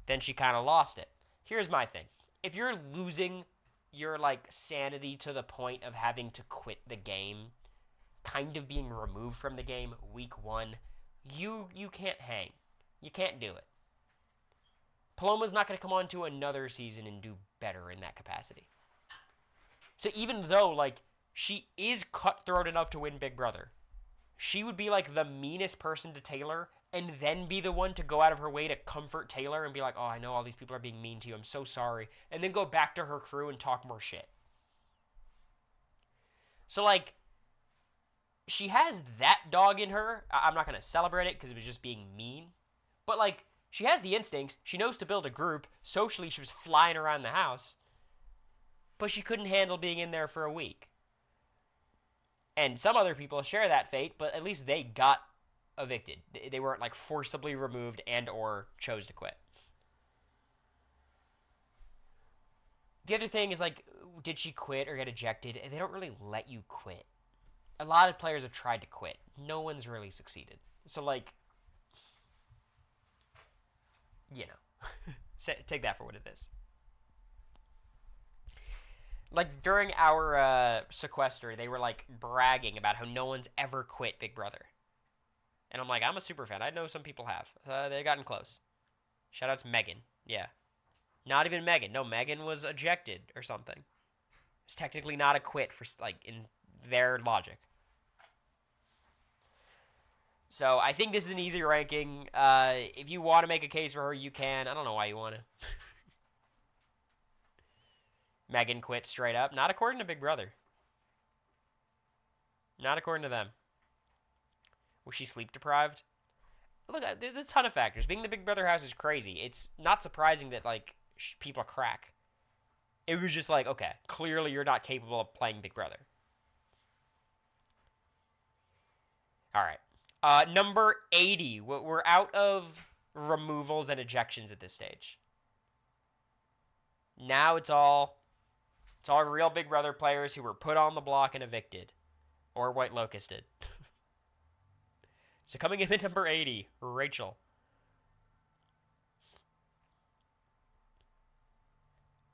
Then she kind of lost it. Here's my thing. If you're losing your like sanity to the point of having to quit the game, kind of being removed from the game week 1, you can't hang. You can't do it. Paloma's not going to come on to another season and do better in that capacity. So even though, like, she is cutthroat enough to win Big Brother, she would be, like, the meanest person to Taylor and then be the one to go out of her way to comfort Taylor and be like, oh, I know all these people are being mean to you. I'm so sorry. And then go back to her crew and talk more shit. So, like, she has that dog in her. I'm not going to celebrate it because it was just being mean. But, like, she has the instincts. She knows to build a group. Socially, she was flying around the house. But she couldn't handle being in there for a week. And some other people share that fate, but at least they got evicted. They weren't, like, forcibly removed and or chose to quit. The other thing is, like, did she quit or get ejected? They don't really let you quit. A lot of players have tried to quit. No one's really succeeded. So, like, take that for what it is. Like, during our sequester, they were, like, bragging about how no one's ever quit Big Brother. And I'm like, I'm a super fan. I know some people have. They've gotten close. Shout out to Megan. Yeah. Not even Megan. No, Megan was ejected or something. It's technically not a quit for, like, in their logic. So I think this is an easy ranking. If you want to make a case for her, you can. I don't know why you want to. Megan quit straight up. Not according to Big Brother. Not according to them. Was she sleep deprived? Look, there's a ton of factors. Being the Big Brother house is crazy. It's not surprising that, like, people crack. It was just like, okay, clearly you're not capable of playing Big Brother. All right. Number 80. We're out of removals and ejections at this stage. Now it's all real Big Brother players who were put on the block and evicted. Or White Locusted. So coming in at number 80, Rachel.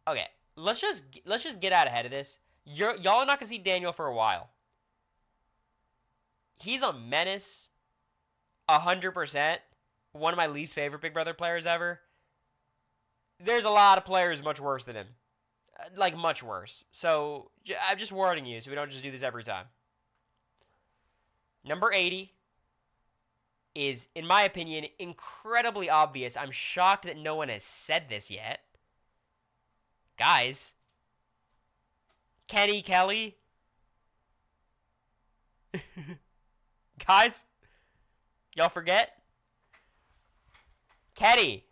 Okay, let's just get out ahead of this. Y'all are not gonna see Daniel for a while. He's a menace, 100%. One of my least favorite Big Brother players ever. There's a lot of players much worse than him, like much worse. So I'm just warning you, so we don't just do this every time. Number 80 is, in my opinion, incredibly obvious. I'm shocked that no one has said this yet. Guys, Kenny Kelly. Guys, y'all forget? Kenny,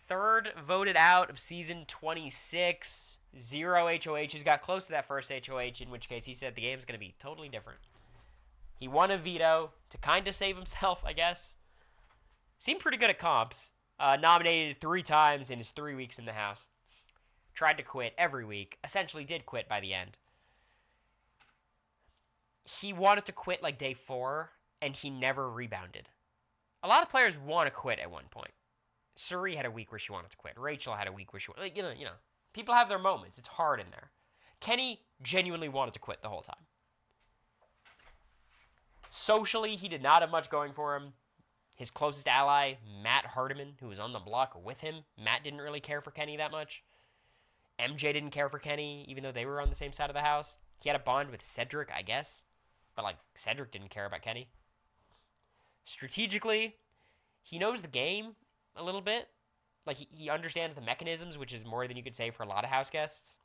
third voted out of season 26. 0 HOHs. Got close to that first HOH, in which case he said the game's going to be totally different. He won a veto to kind of save himself, I guess. Seemed pretty good at comps. Nominated 3 times in his 3 weeks in the house. Tried to quit every week. Essentially did quit by the end. He wanted to quit like day 4, and he never rebounded. A lot of players want to quit at one point. Suri had a week where she wanted to quit. Rachel had a week where she wanted, you know. People have their moments. It's hard in there. Kenny genuinely wanted to quit the whole time. Socially, he did not have much going for him. His closest ally, Matt Hardiman, who was on the block with him, Matt didn't really care for Kenny that much. MJ didn't care for Kenny, even though they were on the same side of the house. He had a bond with Cedric, I guess. But, Cedric didn't care about Kenny. Strategically, he knows the game a little bit. He understands the mechanisms, which is more than you could say for a lot of house guests.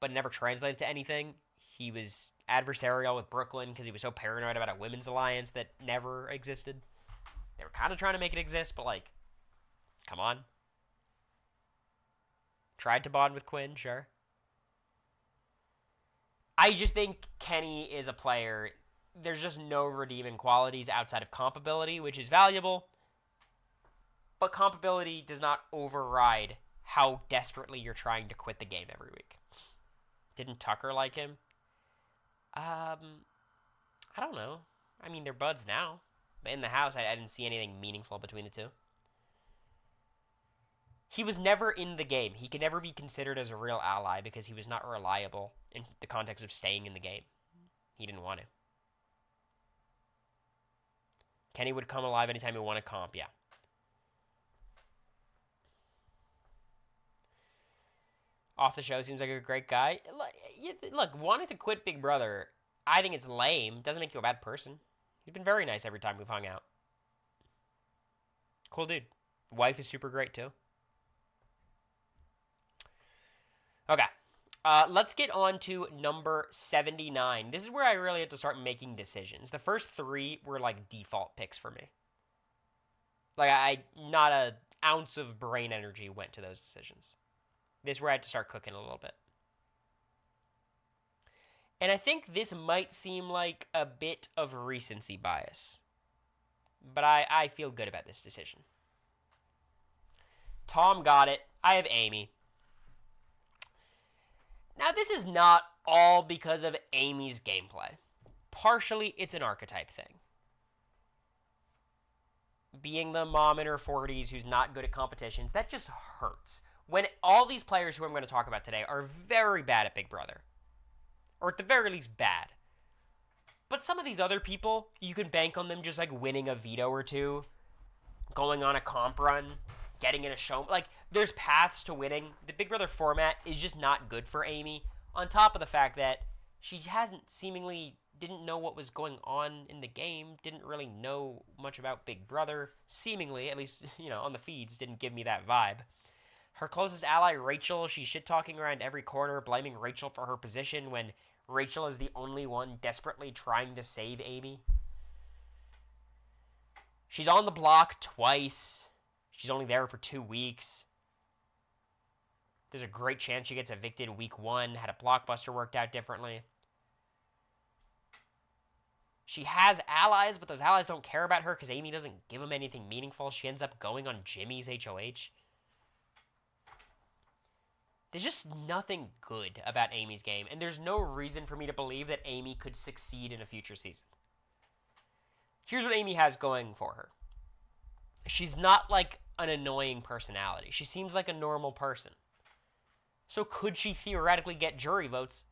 But it never translates to anything. He was adversarial with Brooklyn because he was so paranoid about a women's alliance that never existed. They were kind of trying to make it exist, but, come on. Tried to bond with Quinn, sure. I just think Kenny is a player. There's just no redeeming qualities outside of comp ability, which is valuable. But comp ability does not override how desperately you're trying to quit the game every week. Didn't Tucker like him? I don't know. I mean, they're buds now. But in the house, I didn't see anything meaningful between the two. He was never in the game. He can never be considered as a real ally because he was not reliable in the context of staying in the game. He didn't want to. Kenny would come alive anytime he won a comp, yeah. Off the show, seems like a great guy. Look, wanting to quit Big Brother, I think it's lame. Doesn't make you a bad person. He's been very nice every time we've hung out. Cool dude. Wife is super great, too. Okay. Let's get on to number 79. This is where I really had to start making decisions. The first 3 were default picks for me. Not an ounce of brain energy went to those decisions. This is where I had to start cooking a little bit. And I think this might seem like a bit of recency bias. But I feel good about this decision. Tom got it. I have Amy. Now, this is not all because of Amy's gameplay. Partially, it's an archetype thing. Being the mom in her 40s who's not good at competitions, that just hurts. When all these players who I'm going to talk about today are very bad at Big Brother. Or at the very least, bad. But some of these other people, you can bank on them just winning a veto or 2, going on a comp run, getting in a show. There's paths to winning. The Big Brother format is just not good for Amy. On top of the fact that she didn't know what was going on in the game, didn't really know much about Big Brother, seemingly, at least, on the feeds, didn't give me that vibe. Her closest ally, Rachel, she's shit-talking around every corner, blaming Rachel for her position when Rachel is the only one desperately trying to save Amy. She's on the block twice. She's only there for 2 weeks. There's a great chance she gets evicted week 1, had a blockbuster worked out differently. She has allies, but those allies don't care about her because Amy doesn't give them anything meaningful. She ends up going on Jimmy's HOH. There's just nothing good about Amy's game, and there's no reason for me to believe that Amy could succeed in a future season. Here's what Amy has going for her. She's not like an annoying personality. She seems like a normal person. So could she theoretically get jury votes?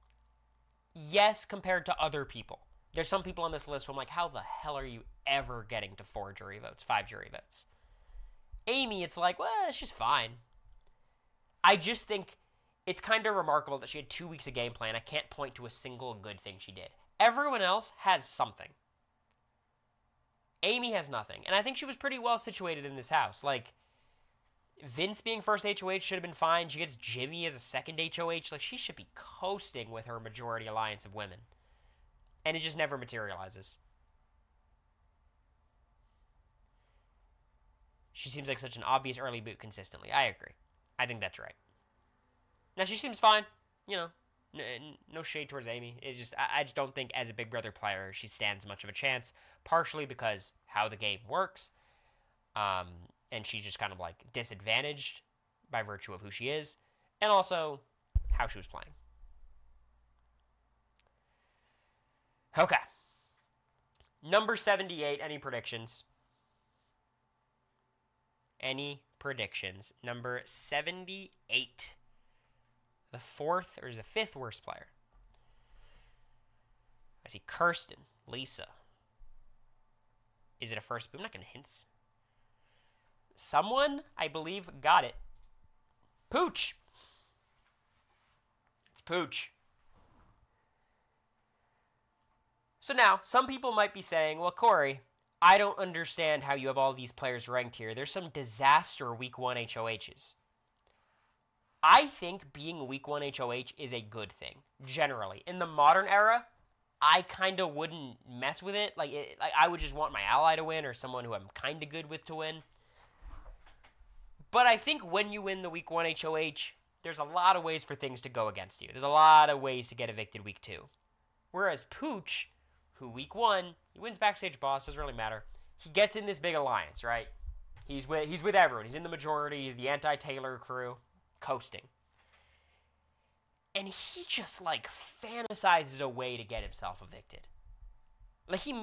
Yes, compared to other people. There's some people on this list who I'm like, how the hell are you ever getting to 4 jury votes, 5 jury votes? Amy, it's like, well, she's fine. I just think it's kind of remarkable that she had 2 weeks of gameplay, and I can't point to a single good thing she did. Everyone else has something. Amy has nothing, and I think she was pretty well situated in this house. Like, Vince being first HOH should have been fine. She gets Jimmy as a second HOH. Like, she should be coasting with her majority alliance of women. And it just never materializes. She seems like such an obvious early boot consistently. I agree. I think that's right. Now, she seems fine. You know, no shade towards Amy. It's just, I just don't think as a Big Brother player she stands much of a chance. Partially because how the game works. And she's just kind of like disadvantaged by virtue of who she is. And also how she was playing. Okay. Number 78, any predictions? Any predictions? Number 78. The 4th or is the 5th worst player? I see Kirsten, Lisa. Is it a first boot? I'm not going to hints. Someone, I believe, got it. Pooch. It's Pooch. So now, some people might be saying, well, Cory, I don't understand how you have all these players ranked here. There's some disaster week 1 HOHs. I think being week 1 HOH is a good thing, generally. In the modern era, I kind of wouldn't mess with it. Like I would just want my ally to win or someone who I'm kind of good with to win. But I think when you win the week 1 HOH, there's a lot of ways for things to go against you. There's a lot of ways to get evicted week 2. Whereas Pooch, who week 1, he wins Backstage Boss, doesn't really matter. He gets in this big alliance, right? He's with everyone. He's in the majority. He's the anti-Taylor crew, coasting. And he just, like, fantasizes a way to get himself evicted. Like, he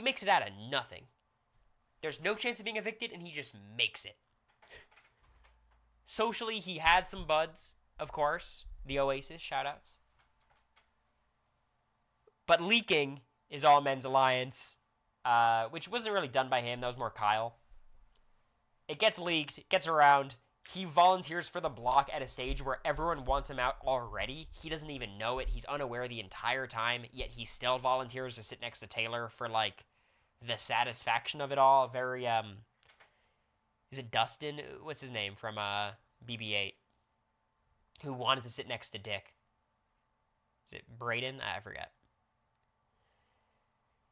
makes it out of nothing. There's no chance of being evicted, and he just makes it. Socially, he had some buds, of course. The Oasis, shoutouts. But leaking is All Men's Alliance, which wasn't really done by him. That was more Kyle. It gets leaked. It gets around. He volunteers for the block at a stage where everyone wants him out already. He doesn't even know it. He's unaware the entire time, yet he still volunteers to sit next to Taylor for, like, the satisfaction of it all. Very, is it Dustin? What's his name from BB-8? Who wanted to sit next to Dick. Is it Braden? I forget.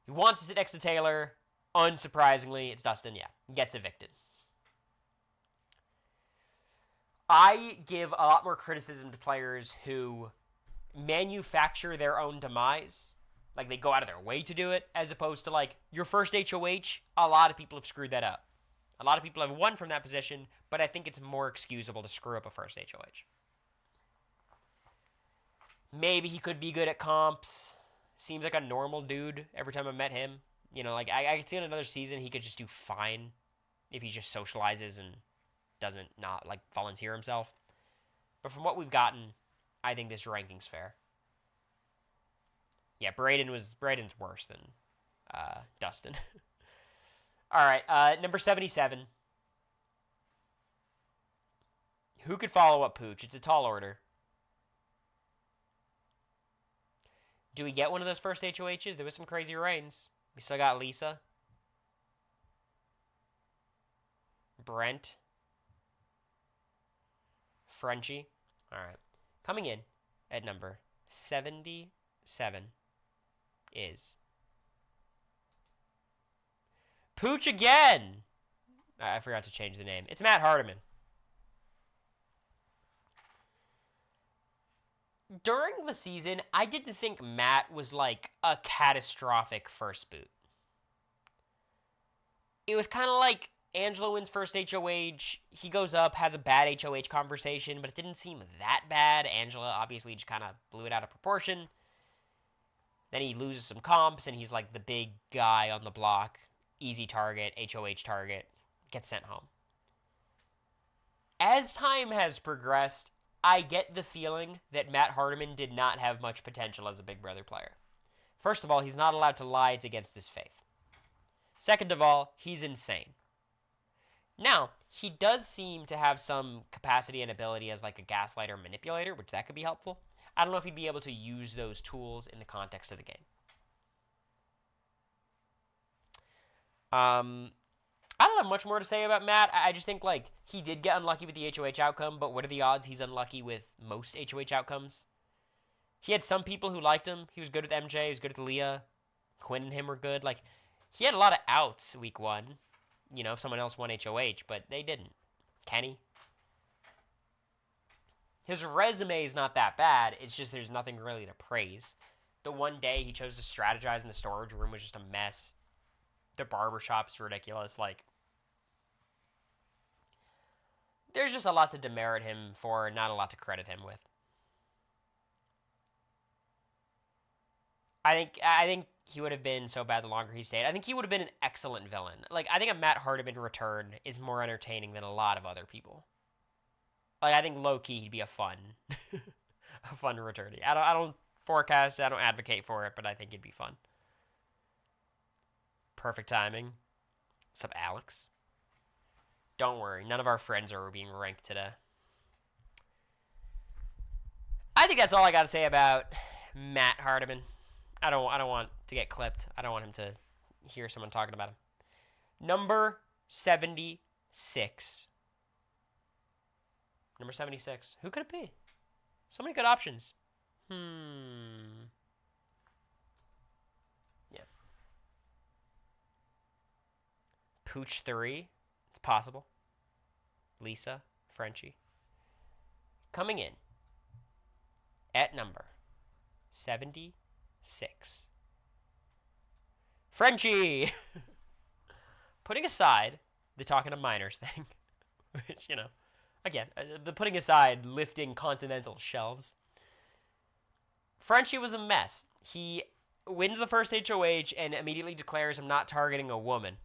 He wants to sit next to Taylor. Unsurprisingly, it's Dustin. Yeah, gets evicted. I give a lot more criticism to players who manufacture their own demise. Like, they go out of their way to do it, as opposed to, like, your first HOH, a lot of people have screwed that up. A lot of people have won from that position, but I think it's more excusable to screw up a first HOH. Maybe he could be good at comps. Seems like a normal dude every time I met him. You know, like, I could see in another season he could just do fine if he just socializes and doesn't not, like, volunteer himself. But from what we've gotten, I think this ranking's fair. Yeah, Braden's worse than Dustin. All right, number 77. Who could follow up Pooch? It's a tall order. Do we get one of those first HOHs? There was some crazy reigns. We still got Lisa. Brent. Frenchie. All right. Coming in at number 77 is Pooch again. I forgot to change the name. It's Matt Hardiman. during the season, I didn't think Matt was like a catastrophic first boot. It was kind of like Angelo wins first HOH. He goes up, has a bad HOH conversation, but it didn't seem that bad. Angela obviously just kind of blew it out of proportion. Then he loses some comps, and he's like the big guy on the block. Easy target, HOH target, gets sent home. As time has progressed, I get the feeling that Matt Hardiman did not have much potential as a Big Brother player. First of all, he's not allowed to lie. It's against his faith. Second of all, he's insane. Now, he does seem to have some capacity and ability as like a gaslighter manipulator, which that could be helpful. I don't know if he'd be able to use those tools in the context of the game. I don't have much more to say about Matt. I just think, like, he did get unlucky with the HOH outcome, but what are the odds he's unlucky with most HOH outcomes? He had some people who liked him. He was good with MJ. He was good with Leah. Quinn and him were good. Like, he had a lot of outs week 1. You know, if someone else won HOH, but they didn't. Kenny. His resume is not that bad. It's just there's nothing really to praise. The one day he chose to strategize in the storage room was just a mess. The barbershop is ridiculous. Like, there's just a lot to demerit him for and not a lot to credit him with. I think he would have been so bad the longer he stayed. I think he would have been an excellent villain. Like, I think a Matt Hardiman return is more entertaining than a lot of other people. Like, I think low-key he'd be a fun returnee. I don't forecast it, I don't advocate for it, but I think it'd be fun. Perfect timing. What's up, Alex? Don't worry, none of our friends are being ranked today. I think that's all I got to say about Matt Hardiman. I don't want to get clipped. I don't want him to hear someone talking about him. Number 76. Number 76. Who could it be? So many good options. Yeah. Pooch 3. It's possible. Lisa. Frenchie. Coming in at number 76. Frenchie! Putting aside the talking to minors thing, which, you know, again, the putting aside lifting continental shelves, Frenchie was a mess. He wins the first HOH and immediately declares, I'm not targeting a woman.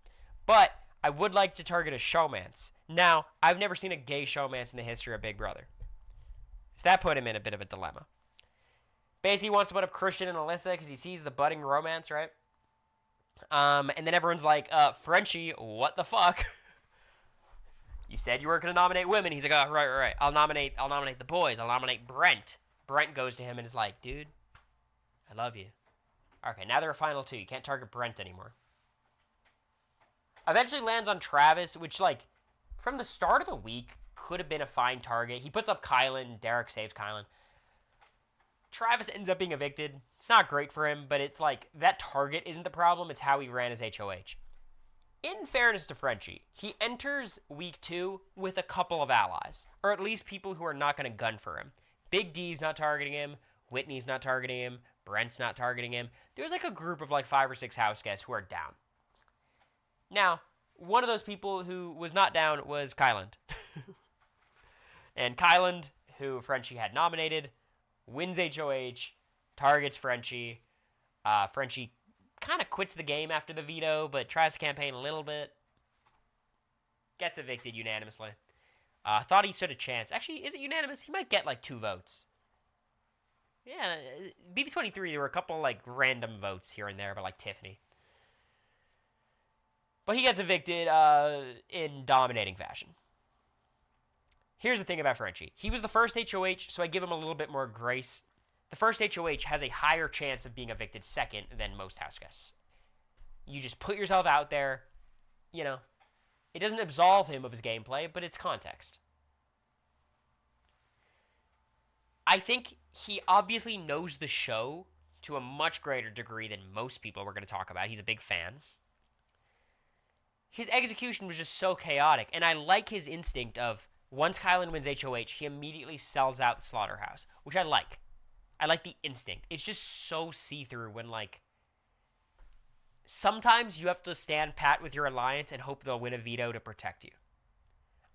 But I would like to target a showmance. Now, I've never seen a gay showmance in the history of Big Brother. So that put him in a bit of a dilemma. Basically, he wants to put up Christian and Alyssa because he sees the budding romance, right? And then everyone's like, Frenchie, what the fuck? You said you weren't going to nominate women. He's like, oh, right. I'll nominate the boys. I'll nominate Brent. Brent goes to him and is like, dude, I love you. Okay, now they're a final 2. You can't target Brent anymore. Eventually lands on Travis, which, like, from the start of the week, could have been a fine target. He puts up Kylan. Derek saves Kylan. Travis ends up being evicted. It's not great for him, but it's like, that target isn't the problem. It's how he ran his HOH. In fairness to Frenchie, he enters week 2 with a couple of allies, or at least people who are not going to gun for him. Big D's not targeting him. Whitney's not targeting him. Brent's not targeting him. There's like a group of like 5 or 6 house guests who are down. Now, one of those people who was not down was Kyland. And Kyland, who Frenchie had nominated, wins HOH, targets Frenchie. Frenchie kind of quits the game after the veto, but tries to campaign a little bit. Gets evicted unanimously. Thought he stood a chance. Actually, is it unanimous? He might get like 2 votes. Yeah, BB23, there were a couple like random votes here and there, but like Tiffany. But he gets evicted in dominating fashion. Here's the thing about Frenchie. He was the first HOH, so I give him a little bit more grace. The first HOH has a higher chance of being evicted second than most house guests. You just put yourself out there. You know, it doesn't absolve him of his gameplay, but it's context. I think he obviously knows the show to a much greater degree than most people we're going to talk about. He's a big fan. His execution was just so chaotic, and I like his instinct of, once Kylan wins HOH, he immediately sells out the slaughterhouse, which I like. I like the instinct. It's just so see-through when, like, sometimes you have to stand pat with your alliance and hope they'll win a veto to protect you.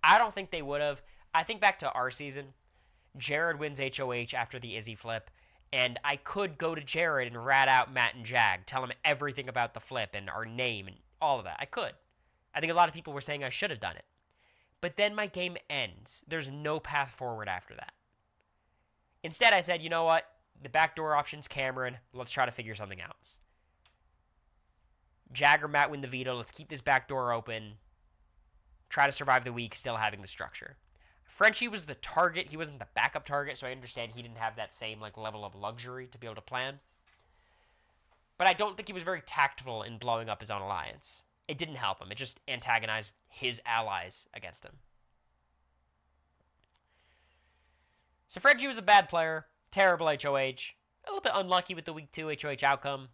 I don't think they would have. I think back to our season. Jared wins HOH after the Izzy flip, and I could go to Jared and rat out Matt and Jag, tell him everything about the flip and our name and all of that. I could. I think a lot of people were saying I should have done it. But then my game ends. There's no path forward after that. Instead, I said, you know what? The backdoor option's Cameron. Let's try to figure something out. Jag or Matt win the veto. Let's keep this backdoor open. Try to survive the week, still having the structure. Frenchie was the target. He wasn't the backup target, so I understand he didn't have that same like level of luxury to be able to plan. But I don't think he was very tactful in blowing up his own alliance. It didn't help him. It just antagonized his allies against him. So Frenchie was a bad player. Terrible HOH. A little bit unlucky with the week 2 HOH outcome.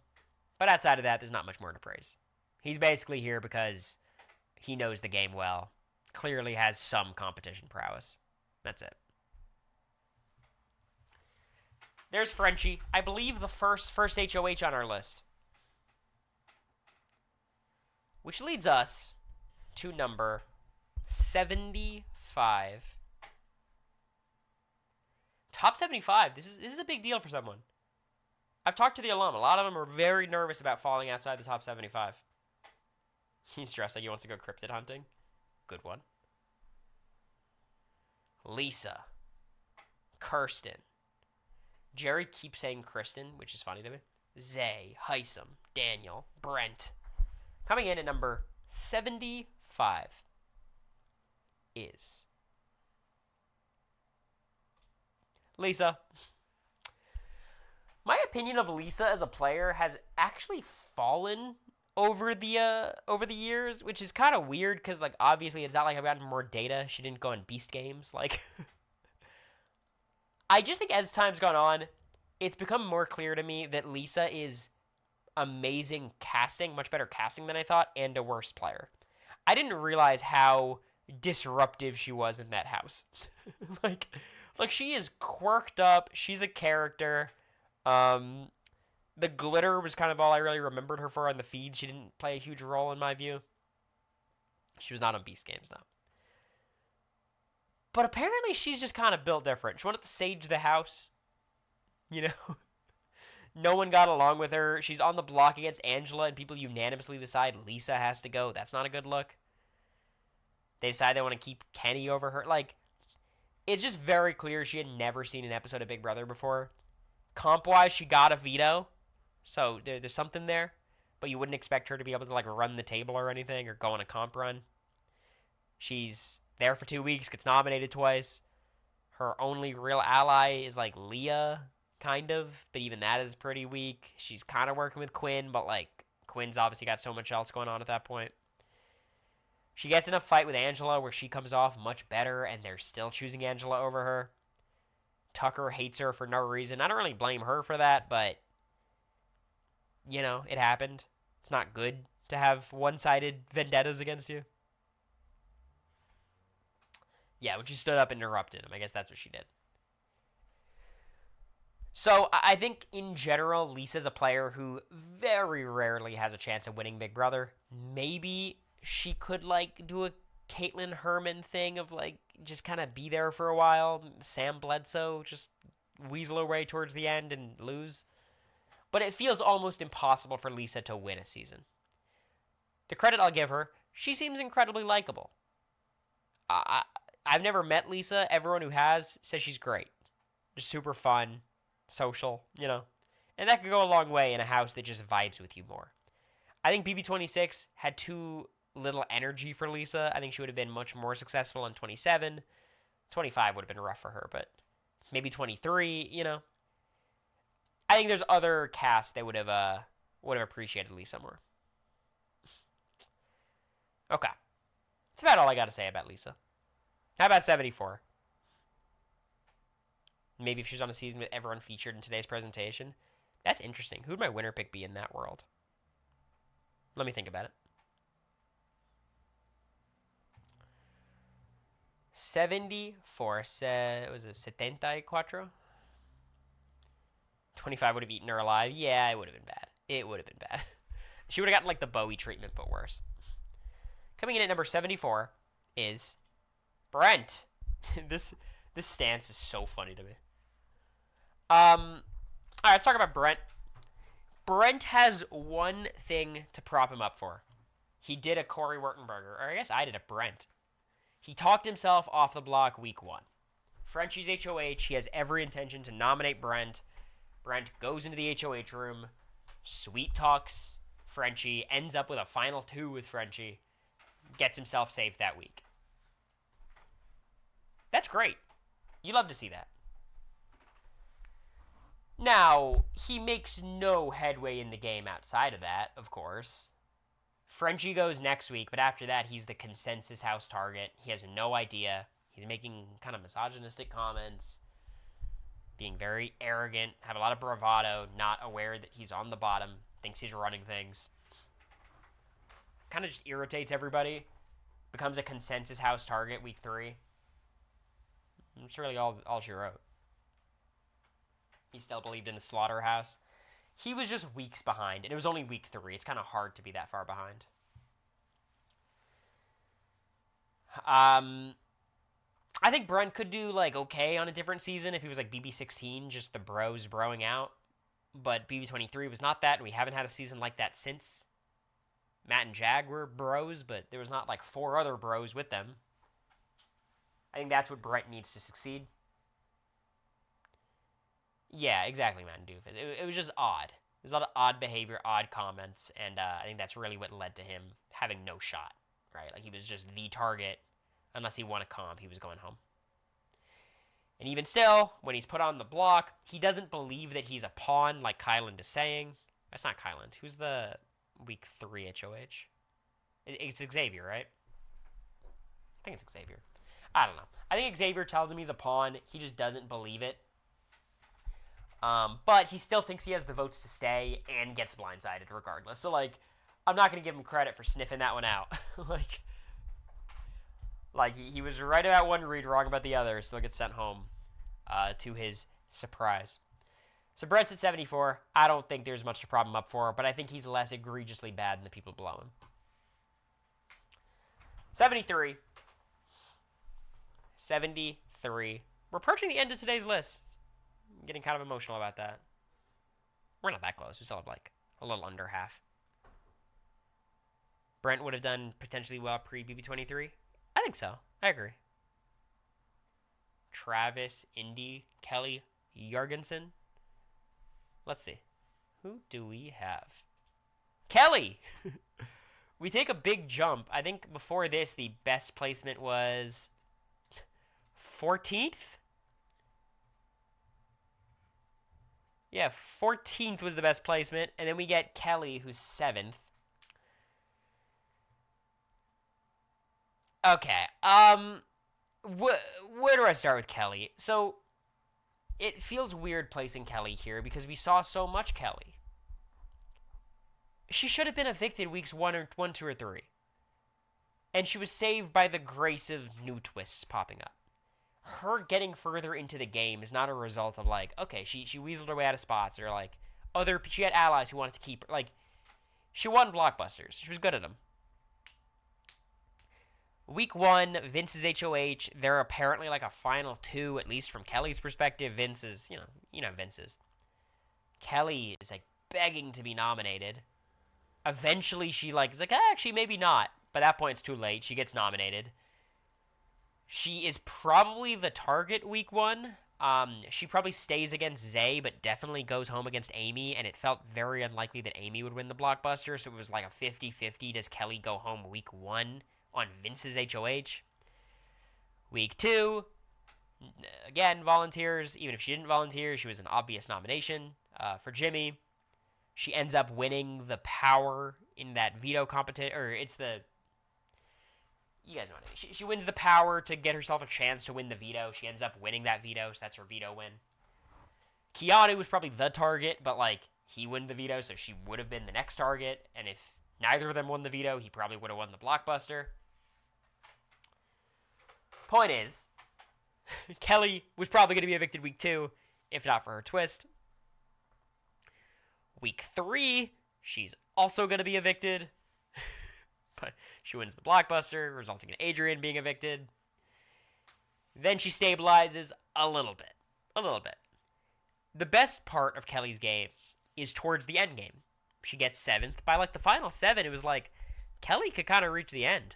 But outside of that, there's not much more to praise. He's basically here because he knows the game well. Clearly has some competition prowess. That's it. There's Frenchie. I believe the first HOH on our list. Which leads us to number 75. Top 75. This is a big deal for someone. I've talked to the alum. A lot of them are very nervous about falling outside the top 75. He's dressed like he wants to go cryptid hunting. Good one. Lisa. Kirsten. Jerry keeps saying Kristen, which is funny to me. Zay. Heisem. Daniel. Brent. Coming in at number 75 is Lisa. My opinion of Lisa as a player has actually fallen over the years, which is kind of weird because, like, obviously it's not like I've gotten more data. She didn't go in beast games. Like, I just think as time's gone on, it's become more clear to me that Lisa is amazing casting, much better casting than I thought, and a worse player. I didn't realize how disruptive she was in that house. like she is quirked up. She's a character. The glitter was kind of all I really remembered her for on the feed. She didn't play a huge role in my view. She was not on Beast Games, though. But apparently she's just kind of built different. She wanted to sage the house. You know? No one got along with her. She's on the block against Angela, and people unanimously decide Lisa has to go. That's not a good look. They decide they want to keep Kenny over her. Like, it's just very clear she had never seen an episode of Big Brother before. Comp-wise, she got a veto. So there's something there. But you wouldn't expect her to be able to, like, run the table or anything or go on a comp run. She's there for 2 weeks, gets nominated twice. Her only real ally is, like, Leah, kind of. But even that is pretty weak. She's kind of working with Quinn, but, like, Quinn's obviously got so much else going on at that point. She gets in a fight with Angela where she comes off much better, and they're still choosing Angela over her. Tucker hates her for no reason. I don't really blame her for that, but, you know, it happened. It's not good to have one-sided vendettas against you. Yeah, when she stood up and interrupted him, I guess that's what she did. So, I think, in general, Lisa's a player who very rarely has a chance of winning Big Brother. Maybe she could, like, do a Caitlyn Herman thing of, like, just kind of be there for a while. Sam Bledsoe, just weasel her way towards the end and lose. But it feels almost impossible for Lisa to win a season. The credit I'll give her, she seems incredibly likable. I've never met Lisa. Everyone who has says she's great. Just super fun, social, you know. And that could go a long way in a house that just vibes with you more. I think BB26 had too little energy for Lisa. I think she would have been much more successful in 27. 25 would have been rough for her, but maybe 23, you know. I think there's other casts that would have appreciated Lisa more. Okay. That's about all I got to say about Lisa. How about 74? Maybe if she was on a season with everyone featured in today's presentation. That's interesting. Who would my winner pick be in that world? Let me think about it. 74. Was it 74? 25 would have eaten her alive. Yeah, it would have been bad. It would have been bad. She would have gotten like the Bowie treatment, but worse. Coming in at number 74 is Brent. This stance is so funny to me. All right, let's talk about Brent. Brent has one thing to prop him up for. He did a Cory Wurtenberger, or I guess I did a Brent. He talked himself off the block week 1. Frenchie's HOH. He has every intention to nominate Brent. Brent goes into the HOH room, sweet talks Frenchie, ends up with a final 2 with Frenchie, gets himself saved that week. That's great. You love to see that. Now, he makes no headway in the game outside of that, of course. Frenchie goes next week, but after that, he's the consensus house target. He has no idea. He's making kind of misogynistic comments, being very arrogant, have a lot of bravado, not aware that he's on the bottom, thinks he's running things. Kind of just irritates everybody. Becomes a consensus house target week 3. That's really all she wrote. He still believed in the slaughterhouse. He was just weeks behind, and it was only week 3. It's kind of hard to be that far behind. I think Brent could do, like, okay on a different season if he was, like, BB16, just the bros broing out. But BB23 was not that, and we haven't had a season like that since. Matt and Jag were bros, but there was not, like, 4 other bros with them. I think that's what Brent needs to succeed. Yeah, exactly, Matt and Doofus. It was just odd. There's a lot of odd behavior, odd comments, and I think that's really what led to him having no shot, right? Like, he was just the target. Unless he won a comp, he was going home. And even still, when he's put on the block, he doesn't believe that he's a pawn like Kyland is saying. That's not Kyland. Who's the week 3 HOH? It's Xavier, right? I think it's Xavier. I don't know. I think Xavier tells him he's a pawn. He just doesn't believe it. But he still thinks he has the votes to stay and gets blindsided regardless. So, like, I'm not going to give him credit for sniffing that one out. Like he was right about one read, wrong about the other, so he'll get sent home to his surprise. So Brent's at 74. I don't think there's much to prop him up for, but I think he's less egregiously bad than the people below him. 73. 73. We're approaching the end of today's list. I'm getting kind of emotional about that. We're not that close. We still have, like, a little under half. Brent would have done potentially well pre-BB23. I think so. I agree. Travis, Indy, Kelly, Jorgensen. Let's see. Who do we have? Kelly! We take a big jump. I think before this, the best placement was 14th? Yeah, 14th was the best placement. And then we get Kelly, who's 7th. Okay, where do I start with Kelly? So, it feels weird placing Kelly here because we saw so much Kelly. She should have been evicted weeks 1, 2, or 3. And she was saved by the grace of new twists popping up. Her getting further into the game is not a result of, like, okay, she weaseled her way out of spots, or, like, she had allies who wanted to keep her. Like, she won blockbusters. She was good at them. Week 1, Vince's HOH. They're apparently like a final 2, at least from Kelly's perspective. Vince is, you know Vince is. Kelly is, like, begging to be nominated. Eventually, she, like, is like, actually, maybe not. By that point, it's too late. She gets nominated. She is probably the target week 1. She probably stays against Zay, but definitely goes home against Amy, and it felt very unlikely that Amy would win the blockbuster, so it was like a 50-50. Does Kelly go home week 1? On Vince's HOH. Week 2, again, volunteers. Even if she didn't volunteer, she was an obvious nomination for Jimmy. She ends up winning the power in that veto competition, or it's the... You guys know what I mean. She wins the power to get herself a chance to win the veto. She ends up winning that veto, so that's her veto win. Keanu was probably the target, but, like, he won the veto, so she would have been the next target, and if neither of them won the veto, he probably would have won the blockbuster. Point is, Kelly was probably going to be evicted week 2, if not for her twist. Week 3, she's also going to be evicted. But she wins the blockbuster, resulting in Adrian being evicted. Then she stabilizes a little bit. A little bit. The best part of Kelly's game is towards the end game. She gets 7th. By like the final 7, it was like Kelly could kind of reach the end.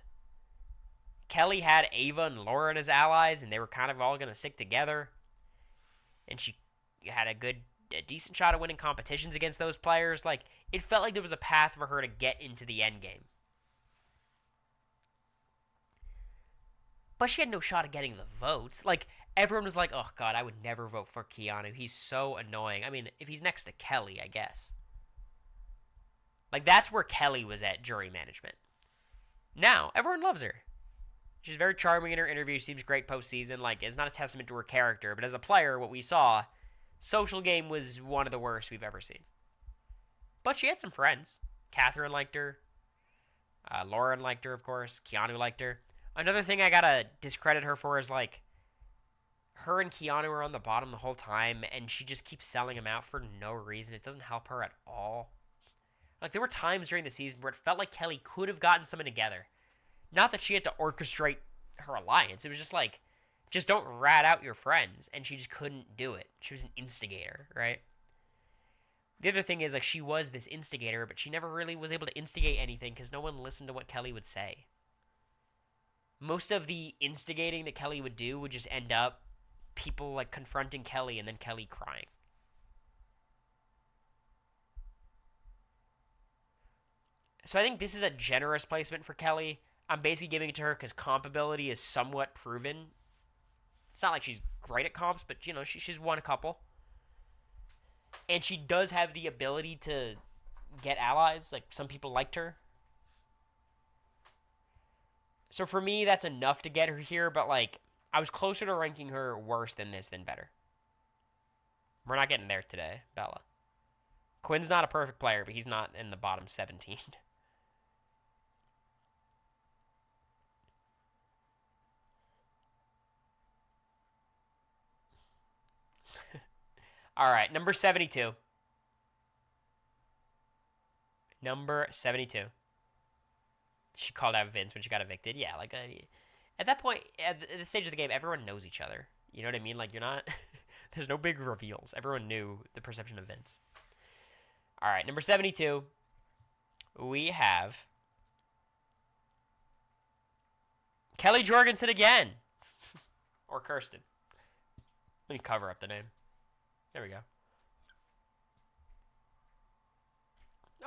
Kelly had Ava and Lauren as allies, and they were kind of all going to stick together. And she had a decent shot at winning competitions against those players. Like, it felt like there was a path for her to get into the end game. But she had no shot at getting the votes. Like, everyone was like, oh, God, I would never vote for Keanu. He's so annoying. I mean, if he's next to Kelly, I guess. Like, that's where Kelly was at jury management. Now, everyone loves her. She's very charming in her interview. She seems great postseason. Like, it's not a testament to her character, but as a player, what we saw, social game was one of the worst we've ever seen. But she had some friends. Catherine liked her. Lauren liked her, of course. Keanu liked her. Another thing I gotta discredit her for is, like, her and Keanu are on the bottom the whole time, and she just keeps selling him out for no reason. It doesn't help her at all. Like, there were times during the season where it felt like Kelly could have gotten something together. Not that she had to orchestrate her alliance. It was just like, just don't rat out your friends, and she just couldn't do it. She was an instigator, right? The other thing is, like, she was this instigator, but she never really was able to instigate anything because no one listened to what Kelly would say. Most of the instigating that Kelly would do would just end up people, like, confronting Kelly and then Kelly crying. So I think this is a generous placement for Kelly. I'm basically giving it to her because comp ability is somewhat proven. It's not like she's great at comps, but, you know, she's won a couple. And she does have the ability to get allies. Like, some people liked her. So for me, that's enough to get her here, but, like, I was closer to ranking her worse than this than better. We're not getting there today, Bella. Quinn's not a perfect player, but he's not in the bottom 17. All right, number 72. Number 72. She called out Vince when she got evicted. Yeah, like, at that point, at the stage of the game, everyone knows each other. You know what I mean? Like, you're not... There's no big reveals. Everyone knew the perception of Vince. All right, number 72. We have... Kelly Jorgensen again. Or Kirsten. Let me cover up the name. There we go.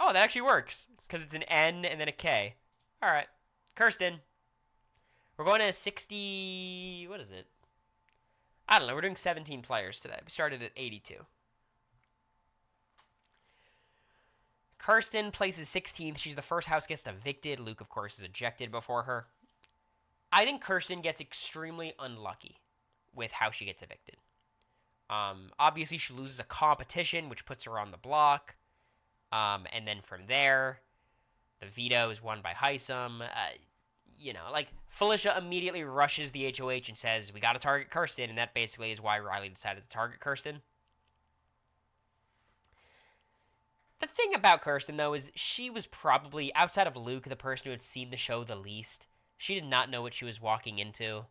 Oh, that actually works. Because it's an N and then a K. Alright. Kirsten. We're going to 60... What is it? I don't know. We're doing 17 players today. We started at 82. Kirsten places 16th. She's the first house guest evicted. Luke, of course, is ejected before her. I think Kirsten gets extremely unlucky with how she gets evicted. Obviously, she loses a competition, which puts her on the block. And then from there, the veto is won by Heisem. You know, like, Felicia immediately rushes the HOH and says, we got to target Kirsten, and that basically is why Riley decided to target Kirsten. The thing about Kirsten, though, is she was probably, outside of Luke, the person who had seen the show the least. She did not know what she was walking into.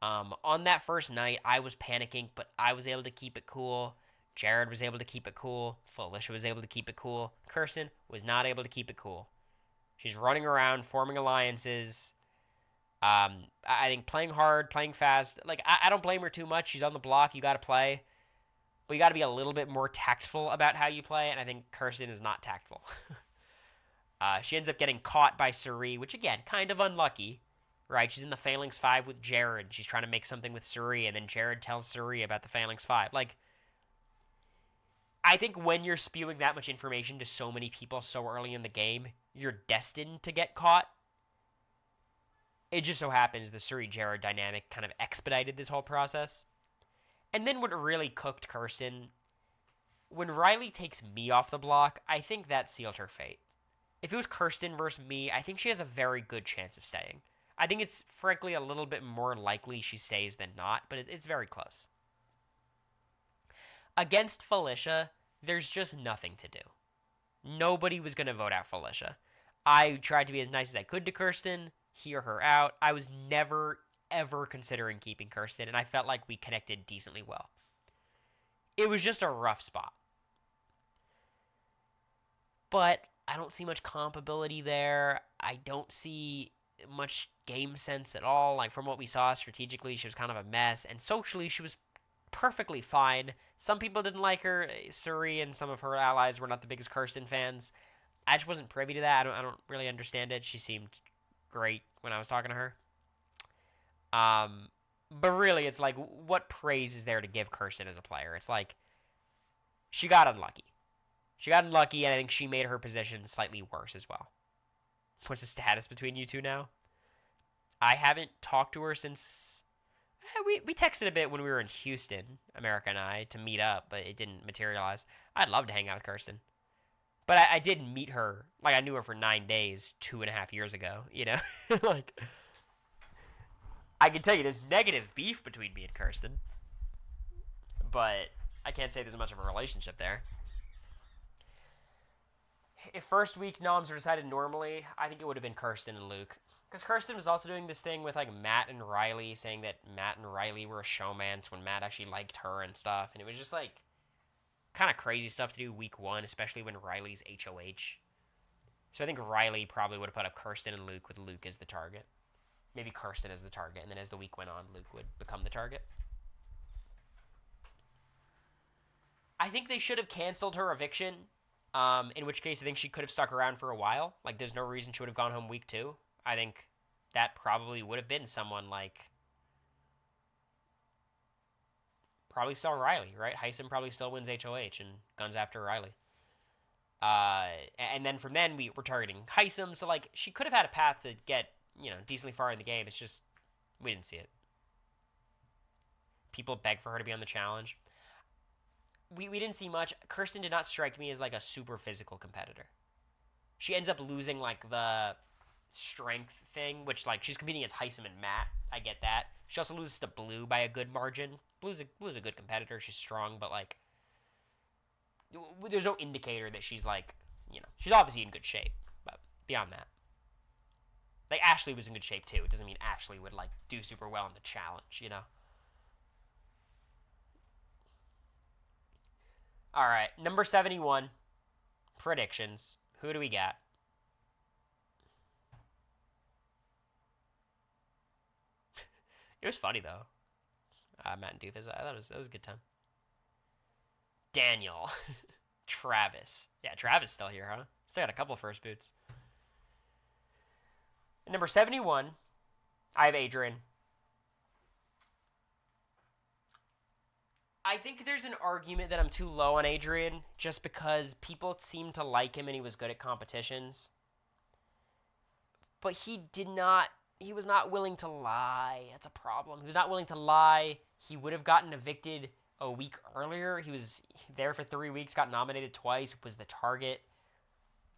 On that first night, I was panicking, but I was able to keep it cool. Jared was able to keep it cool. Felicia was able to keep it cool. Kirsten was not able to keep it cool. She's running around, forming alliances. I think playing hard, playing fast. Like, I don't blame her too much. She's on the block. You got to play. But you got to be a little bit more tactful about how you play, and I think Kirsten is not tactful. She ends up getting caught by Suri, which, again, kind of unlucky. Right, she's in the Phalanx 5 with Jared. She's trying to make something with Suri, and then Jared tells Suri about the Phalanx 5. Like, I think when you're spewing that much information to so many people so early in the game, you're destined to get caught. It just so happens the Suri-Jared dynamic kind of expedited this whole process. And then what really cooked Kirsten, when Riley takes me off the block, I think that sealed her fate. If it was Kirsten versus me, I think she has a very good chance of staying. I think it's, frankly, a little bit more likely she stays than not, but it's very close. Against Felicia, there's just nothing to do. Nobody was going to vote out Felicia. I tried to be as nice as I could to Kirsten, hear her out. I was never, ever considering keeping Kirsten, and I felt like we connected decently well. It was just a rough spot. But I don't see much compatibility there. I don't see much game sense at all. Like, from what we saw strategically, she was kind of a mess, and socially, she was perfectly fine. Some people didn't like her. Suri and some of her allies were not the biggest Kirsten fans. I just wasn't privy to that. I don't really understand it. She seemed great when I was talking to her. But really, it's like, what praise is there to give Kirsten as a player? It's like, she got unlucky. She got unlucky, and I think she made her position slightly worse as well. What's the status between you two now? I haven't talked to her since... We texted a bit when we were in Houston, America and I, to meet up, but it didn't materialize. I'd love to hang out with Kirsten. But I did meet her. Like, I knew her for 9 days 2.5 years ago, you know? Like, I can tell you there's negative beef between me and Kirsten. But I can't say there's much of a relationship there. If first week noms were decided normally, I think it would have been Kirsten and Luke. Because Kirsten was also doing this thing with, like, Matt and Riley, saying that Matt and Riley were a showmance when Matt actually liked her and stuff. And it was just, like, kind of crazy stuff to do week 1, especially when Riley's HOH. So I think Riley probably would have put up Kirsten and Luke with Luke as the target. Maybe Kirsten as the target, and then as the week went on, Luke would become the target. I think they should have canceled her eviction, in which case I think she could have stuck around for a while. Like, there's no reason she would have gone home week 2. I think that probably would have been someone like... Probably still Riley, right? Heisem probably still wins HOH and guns after Riley. And then from then, we're targeting Heisem. So, like, she could have had a path to get, you know, decently far in the game. It's just, we didn't see it. People beg for her to be on the challenge. We didn't see much. Kirsten did not strike me as, like, a super physical competitor. She ends up losing, like, the strength thing, which, like, she's competing against Heisem and Matt. I get that. She also loses to Blue by a good margin. Blue's a good competitor. She's strong, but, like, there's no indicator that she's, like, you know, she's obviously in good shape. But beyond that, like, Ashley was in good shape too. It doesn't mean Ashley would, like, do super well in the challenge, you know. All right, number 71, predictions. Who do we got? It was funny, though. Matt and Doofus. I thought it was a good time. Daniel. Travis. Yeah, Travis still here, huh? Still got a couple of first boots. Number 71, I have Adrian. I think there's an argument that I'm too low on Adrian just because people seem to like him and he was good at competitions. But he was not willing to lie. That's a problem. He was not willing to lie. He would have gotten evicted a week earlier. He was there for 3 weeks, got nominated twice, was the target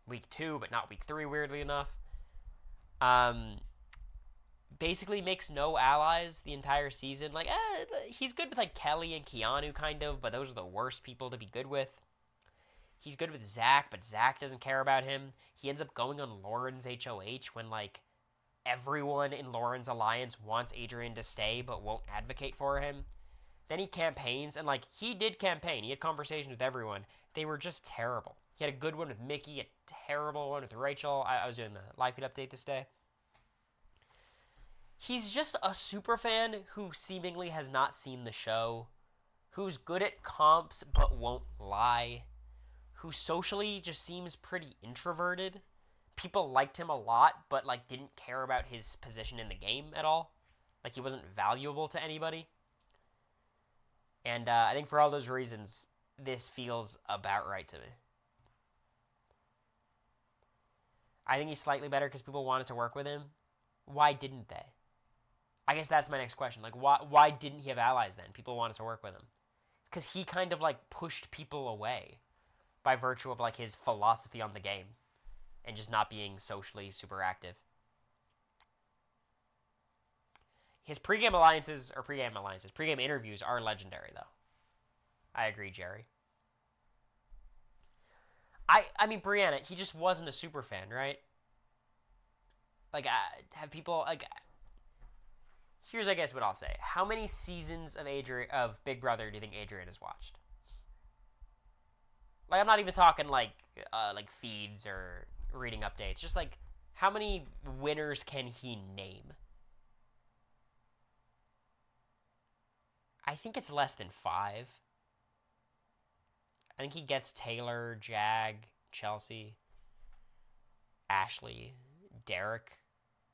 week 2, but not week 3, weirdly enough. Basically makes no allies the entire season. Like, he's good with, like, Kelly and Keanu, kind of, but those are the worst people to be good with. He's good with Zach, but Zach doesn't care about him. He ends up going on Lauren's HOH when, like, everyone in Lauren's alliance wants Adrian to stay but won't advocate for him. Then he campaigns, and, like, he did campaign. He had conversations with everyone. They were just terrible. He had a good one with Mickey, a terrible one with Rachel. I was doing the live feed update this day. He's just a super fan who seemingly has not seen the show, who's good at comps but won't lie, who socially just seems pretty introverted. People liked him a lot, but, like, didn't care about his position in the game at all. Like, he wasn't valuable to anybody. And I think for all those reasons, this feels about right to me. I think he's slightly better because people wanted to work with him. Why didn't they? I guess that's my next question. Like, why didn't he have allies then? People wanted to work with him. Because he kind of, like, pushed people away by virtue of, like, his philosophy on the game and just not being socially super active. His pregame interviews are legendary, though. I agree, Jerry. I mean, Brianna, he just wasn't a super fan, right? Like, have people like? Here's, I guess, what I'll say. How many seasons of Big Brother do you think Adrian has watched? Like, I'm not even talking like feeds or reading updates. Just like, how many winners can he name? I think it's less than 5. I think he gets Taylor, Jag, Chelsea, Ashley, Derek,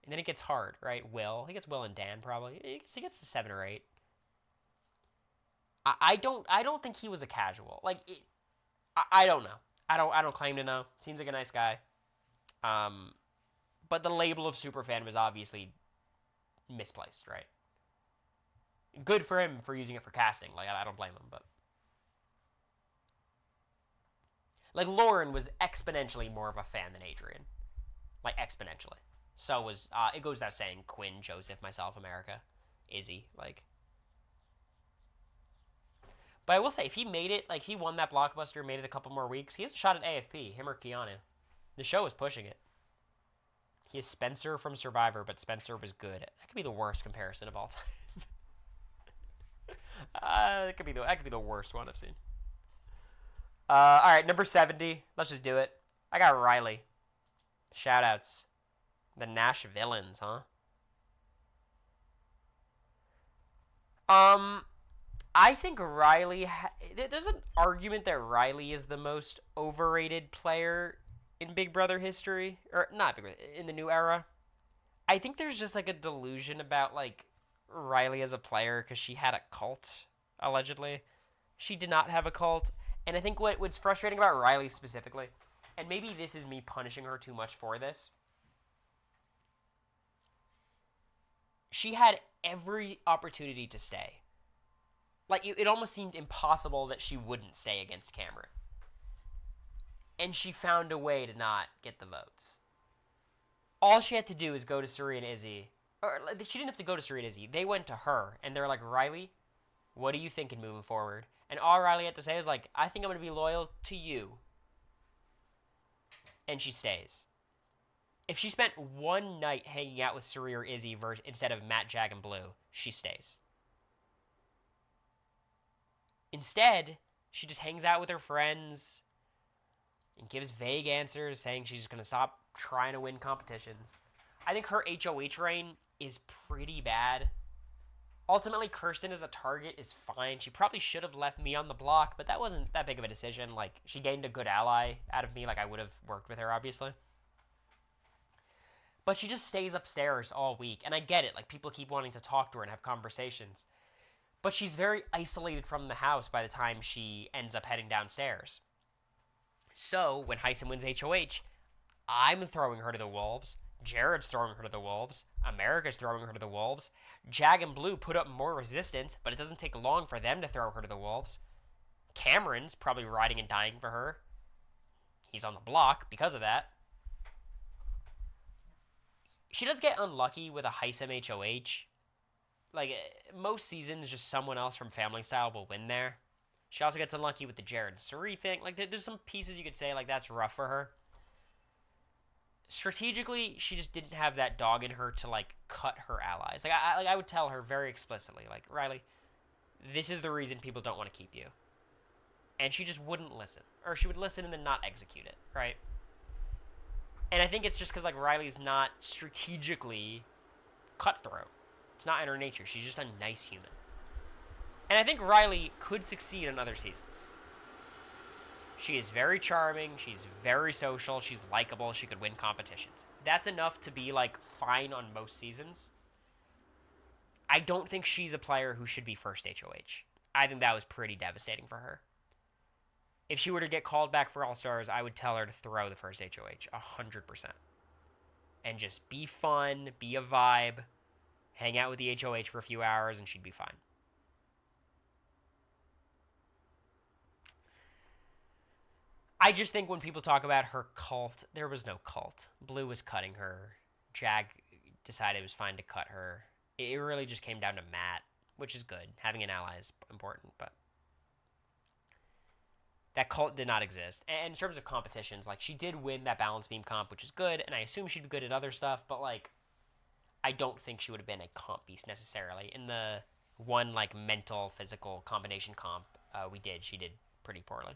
and then it gets hard, right? Will. He gets Will and Dan probably. He gets to 7 or 8. I don't think he was a casual. Like, I don't know. I don't claim to know. Seems like a nice guy. But the label of superfan was obviously misplaced, right? Good for him for using it for casting. Like, I don't blame him, but like, Lauren was exponentially more of a fan than Adrian. Like, exponentially. So was it goes without saying, Quinn, Joseph, myself, America, Izzy, like. But I will say, if he made it, like, he won that blockbuster, made it a couple more weeks, he has a shot at AFP, him or Keanu. The show is pushing it. He is Spencer from Survivor, but Spencer was good. That could be the worst comparison of all time. That could be the worst one I've seen. All right, number 70. Let's just do it. I got Riley. Shoutouts. The Nash villains, huh? I think Riley. There's an argument that Riley is the most overrated player in Big Brother history, or not Big Brother, in the new era. I think there's just like a delusion about like Riley as a player because she had a cult, allegedly. She did not have a cult. And I think what's frustrating about Riley specifically, and maybe this is me punishing her too much for this, she had every opportunity to stay. Like, it almost seemed impossible that she wouldn't stay against Cameron. And she found a way to not get the votes. All she had to do is go to Suri and Izzy. Or, she didn't have to go to Suri and Izzy. They went to her, and they're like, Riley, what are you thinking moving forward? And all Riley had to say was like, I think I'm going to be loyal to you. And she stays. If she spent one night hanging out with Suri or Izzy instead of Matt, Jag, and Blue, she stays. Instead, she just hangs out with her friends and gives vague answers saying she's just going to stop trying to win competitions. I think her HOH reign is pretty bad. Ultimately, Kirsten as a target is fine. She probably should have left me on the block, but that wasn't that big of a decision. Like, she gained a good ally out of me. Like, I would have worked with her, obviously. But she just stays upstairs all week. And I get it. Like, people keep wanting to talk to her and have conversations. But she's very isolated from the house by the time she ends up heading downstairs. So, when Heisen wins HOH, I'm throwing her to the wolves. Jared's throwing her to the wolves. America's throwing her to the wolves. Jag and Blue put up more resistance, but it doesn't take long for them to throw her to the wolves. Cameron's probably riding and dying for her. He's on the block because of that. She does get unlucky with a Heisem HOH. Like, most seasons, just someone else from Family Style will win there. She also gets unlucky with the Jared and Suri thing. Like, there's some pieces you could say, like, that's rough for her. Strategically, she just didn't have that dog in her to, like, cut her allies. Like, I would tell her very explicitly, like, Riley, this is the reason people don't want to keep you. And she just wouldn't listen. Or she would listen and then not execute it, right? And I think it's just because, like, Riley's not strategically cutthroat. It's not in her nature. She's just a nice human. And I think Riley could succeed in other seasons. She is very charming. She's very social. She's likable. She could win competitions. That's enough to be, like, fine on most seasons. I don't think she's a player who should be first HOH. I think that was pretty devastating for her. If she were to get called back for All-Stars, I would tell her to throw the first HOH 100%. And just be fun, be a vibe, hang out with the HOH for a few hours, and she'd be fine. I just think when people talk about her cult, there was no cult. Blue was cutting her. Jag decided it was fine to cut her. It really just came down to Matt, which is good. Having an ally is important, but That cult did not exist. And in terms of competitions, like, she did win that balance beam comp, which is good, and I assume she'd be good at other stuff, but, like, I don't think she would have been a comp beast necessarily. In the one, like, mental, physical combination comp she did pretty poorly.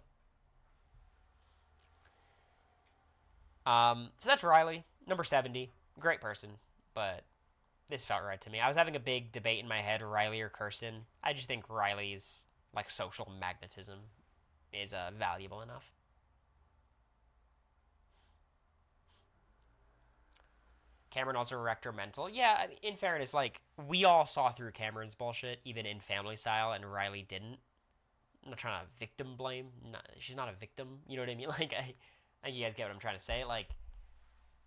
So that's Riley, number 70. Great person, but this felt right to me. I was having a big debate in my head, Riley or Kirsten. I just think Riley's, like, social magnetism is valuable enough. Cameron also wrecked her mental. Yeah, I mean, in fairness, like, we all saw through Cameron's bullshit, even in Family Style, and Riley didn't. I'm not trying to victim blame. She's not a victim. You know what I mean? Like, I think you guys get what I'm trying to say. Like,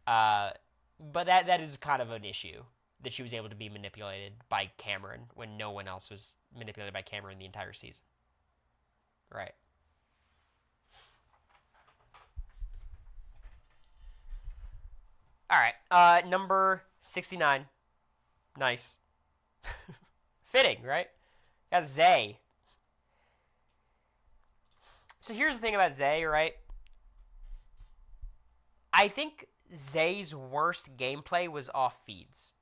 but that is kind of an issue, that she was able to be manipulated by Cameron when no one else was manipulated by Cameron the entire season. Right. All right. Number 69. Nice. Fitting, right? Got Zay. So here's the thing about Zay, right? I think Zay's worst gameplay was off feeds.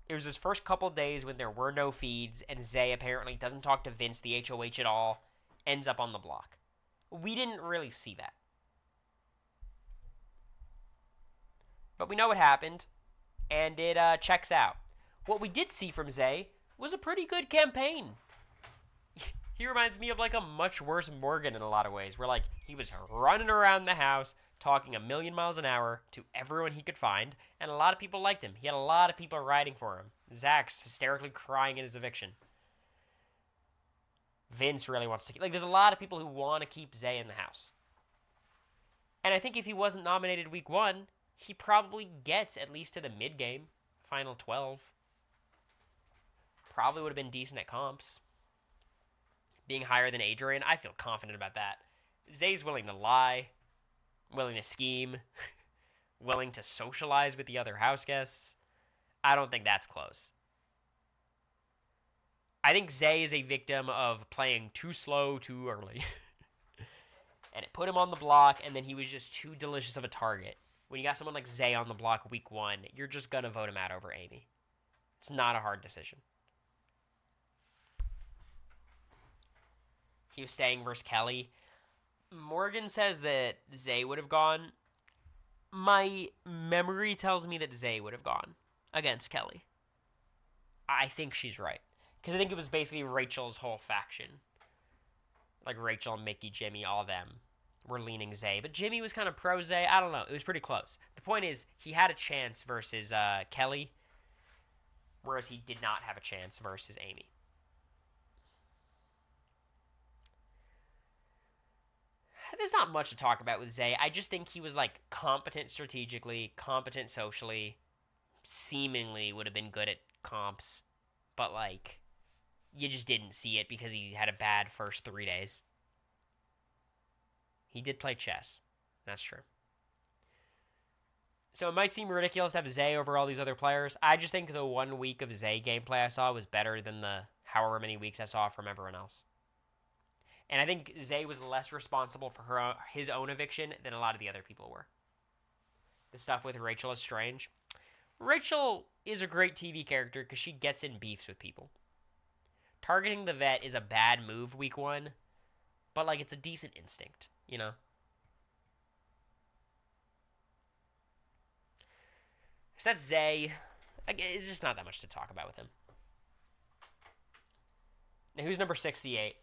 It was his first couple days when there were no feeds, and Zay apparently doesn't talk to Vince, the HOH, at all, ends up on the block. We didn't really see that. But we know what happened, and it checks out. What we did see from Zay was a pretty good campaign. He reminds me of, like, a much worse Morgan in a lot of ways, where, like, he was running around the house, talking a million miles an hour to everyone he could find, and a lot of people liked him. He had a lot of people riding for him. Zach's hysterically crying in his eviction. Vince really wants to... Like, there's a lot of people who want to keep Zay in the house. And I think if he wasn't nominated week 1, he probably gets at least to the mid-game, final 12. Probably would have been decent at comps. Being higher than Adrian, I feel confident about that. Zay's willing to lie, willing to scheme, willing to socialize with the other house guests. I don't think that's close. I think Zay is a victim of playing too slow too early. And it put him on the block, and then he was just too delicious of a target. When you got someone like Zay on the block week 1, you're just going to vote him out over Amy. It's not a hard decision. He was staying versus Kelly. Morgan says that Zay would have gone. My memory tells me that Zay would have gone against Kelly. I think she's right. Because I think it was basically Rachel's whole faction. Like Rachel, Mickey, Jimmy, all of them were leaning Zay. But Jimmy was kind of pro Zay. I don't know. It was pretty close. The point is, he had a chance versus Kelly, whereas he did not have a chance versus Amy. There's not much to talk about with Zay. I just think he was, like, competent strategically, competent socially, seemingly would have been good at comps, but, like, you just didn't see it because he had a bad first 3 days. He did play chess. That's true. So it might seem ridiculous to have Zay over all these other players. I just think the 1 week of Zay gameplay I saw was better than the however many weeks I saw from everyone else. And I think Zay was less responsible for his own eviction than a lot of the other people were. The stuff with Rachel is strange. Rachel is a great TV character because she gets in beefs with people. Targeting the vet is a bad move week 1, but, like, it's a decent instinct, you know? So that's Zay. It's just not that much to talk about with him. Now, who's number 68?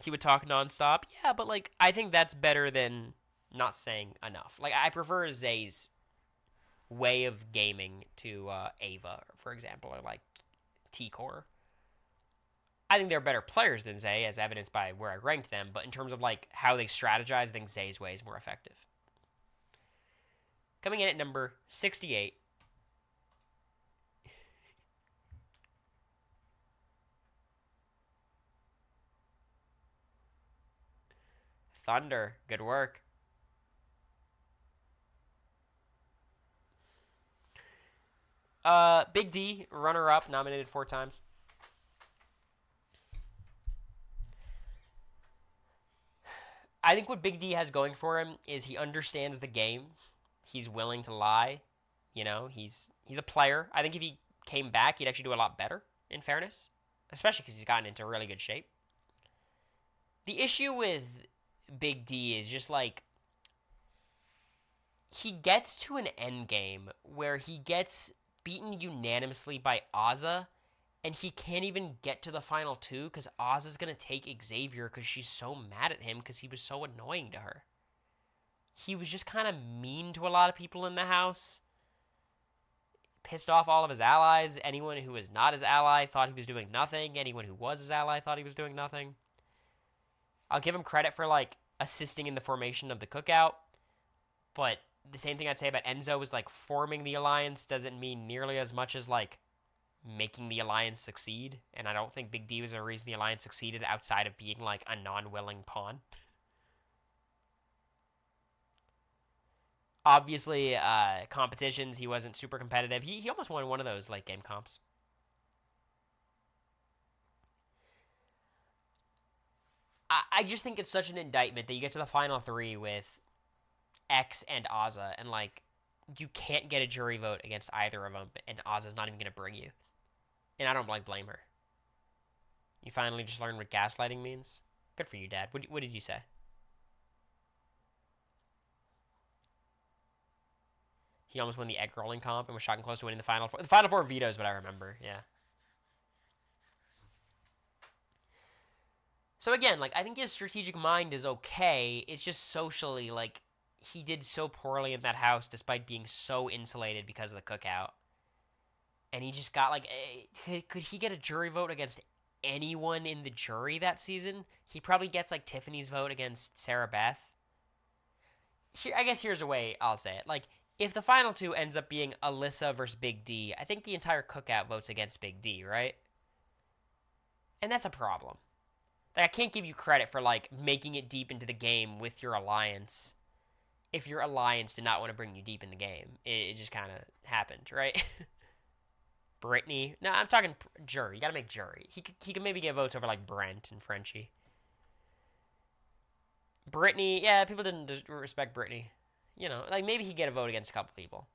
He would talk nonstop. Yeah, but, like, I think that's better than not saying enough. Like, I prefer Zay's way of gaming to Ava, for example, or, like, T-Core. I think they're better players than Zay, as evidenced by where I ranked them, but in terms of, like, how they strategize, I think Zay's way is more effective. Coming in at number 68. Thunder, good work. Big D, runner-up, nominated 4 times. I think what Big D has going for him is he understands the game. He's willing to lie. You know, he's a player. I think if he came back, he'd actually do a lot better, in fairness. Especially because he's gotten into really good shape. The issue with Big D is just like, he gets to an end game where he gets beaten unanimously by Ozza, and he can't even get to the final two because Ozza's going to take Xavier because she's so mad at him because he was so annoying to her. He was just kind of mean to a lot of people in the house. Pissed off all of his allies. Anyone who was not his ally thought he was doing nothing. Anyone who was his ally thought he was doing nothing. I'll give him credit for, like, assisting in the formation of the cookout, but the same thing I'd say about Enzo is, like, forming the alliance doesn't mean nearly as much as, like, making the alliance succeed, and I don't think Big D was a reason the alliance succeeded outside of being, like, a non-willing pawn. Obviously, competitions, he wasn't super competitive. He almost won one of those late game comps. I just think it's such an indictment that you get to the final three with X and Ozza, and, like, you can't get a jury vote against either of them, and Ozza's not even going to bring you. And I don't, like, blame her. You finally just learned what gaslighting means? Good for you, Dad. What did you say? He almost won the egg rolling comp and was shocking close to winning the Final Four. The Final Four veto is what I remember, yeah. So again, like, I think his strategic mind is okay. It's just socially, like, he did so poorly in that house despite being so insulated because of the cookout. And he just got, like, could he get a jury vote against anyone in the jury that season? He probably gets, like, Tiffany's vote against Sarah Beth. I guess here's a way I'll say it. Like, if the final two ends up being Alyssa versus Big D, I think the entire cookout votes against Big D, right? And that's a problem. Like, I can't give you credit for, like, making it deep into the game with your alliance if your alliance did not want to bring you deep in the game. It just kind of happened, right? Brittany. No, I'm talking jury. You got to make jury. He can maybe get votes over, like, Brent and Frenchie. Brittany. Yeah, people didn't respect Brittany. You know, like, maybe he'd get a vote against a couple people.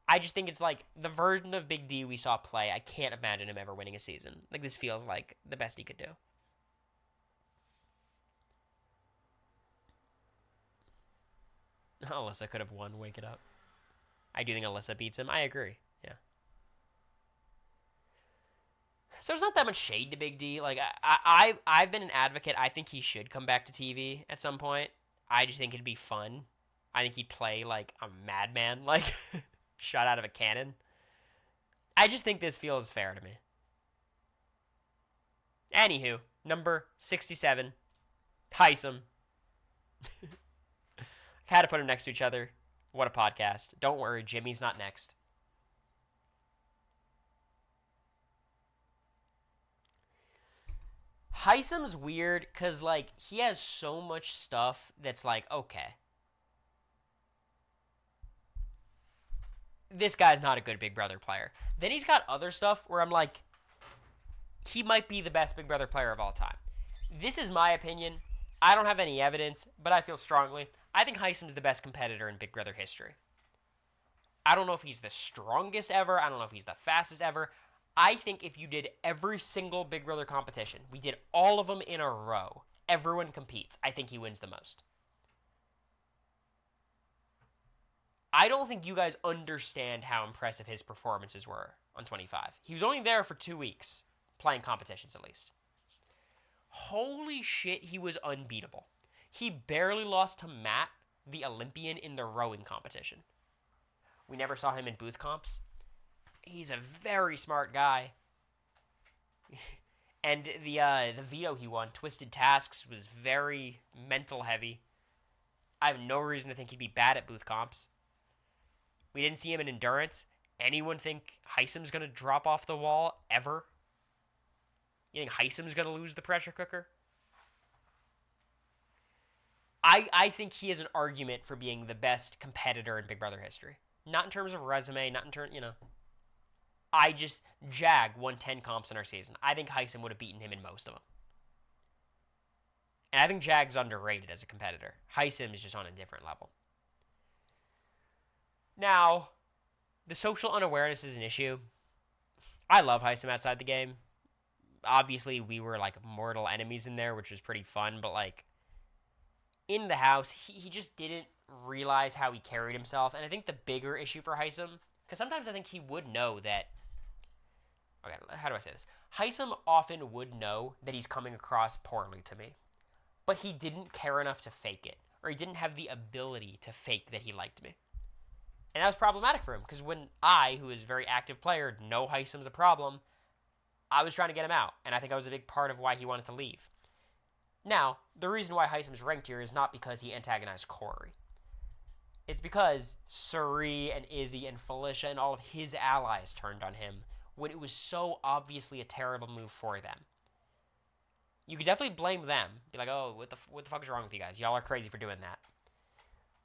I just think it's, like, the version of Big D we saw play, I can't imagine him ever winning a season. Like, this feels like the best he could do. Alyssa could have won. Wake it up. I do think Alyssa beats him. I agree. Yeah. So there's not that much shade to Big D. Like, I've been an advocate. I think he should come back to TV at some point. I just think it'd be fun. I think he'd play like a madman, like shot out of a cannon. I just think this feels fair to me. Anywho, number 67, Heisem. I had to put them next to each other. What a podcast. Don't worry, Jimmy's not next. Heisem's weird because, like, he has so much stuff that's like, okay, this guy's not a good Big Brother player. Then he's got other stuff where I'm like, he might be the best Big Brother player of all time. This is my opinion. I don't have any evidence, but I feel strongly. I think Heisem's the best competitor in Big Brother history. I don't know if he's the strongest ever. I don't know if he's the fastest ever. I think if you did every single Big Brother competition, we did all of them in a row, everyone competes, I think he wins the most. I don't think you guys understand how impressive his performances were on 25. He was only there for 2 weeks, playing competitions at least. Holy shit, he was unbeatable. He barely lost to Matt, the Olympian, in the rowing competition. We never saw him in booth comps. He's a very smart guy. And the veto he won, Twisted Tasks, was very mental heavy. I have no reason to think he'd be bad at booth comps. We didn't see him in endurance. Anyone think Heisem's going to drop off the wall ever? You think Heisem's going to lose the pressure cooker? I think he has an argument for being the best competitor in Big Brother history. Not in terms of resume, not in terms, Jag won 10 comps in our season. I think Heisem would have beaten him in most of them. And I think Jag's underrated as a competitor. Heisem is just on a different level. Now, the social unawareness is an issue. I love Heisem outside the game. Obviously, we were like mortal enemies in there, which was pretty fun, but like in the house, he just didn't realize how he carried himself. And I think the bigger issue for Heisem, because sometimes I think he would know that. Okay, how do I say this? Heisem often would know that he's coming across poorly to me, but he didn't care enough to fake it, or he didn't have the ability to fake that he liked me. And that was problematic for him, because when I, who is a very active player, know Heisem's a problem, I was trying to get him out, and I think I was a big part of why he wanted to leave. Now, the reason why Heisem's ranked here is not because he antagonized Cory. It's because Suri and Izzy and Felicia and all of his allies turned on him when it was so obviously a terrible move for them. You could definitely blame them. Be like, oh, what the fuck is wrong with you guys? Y'all are crazy for doing that.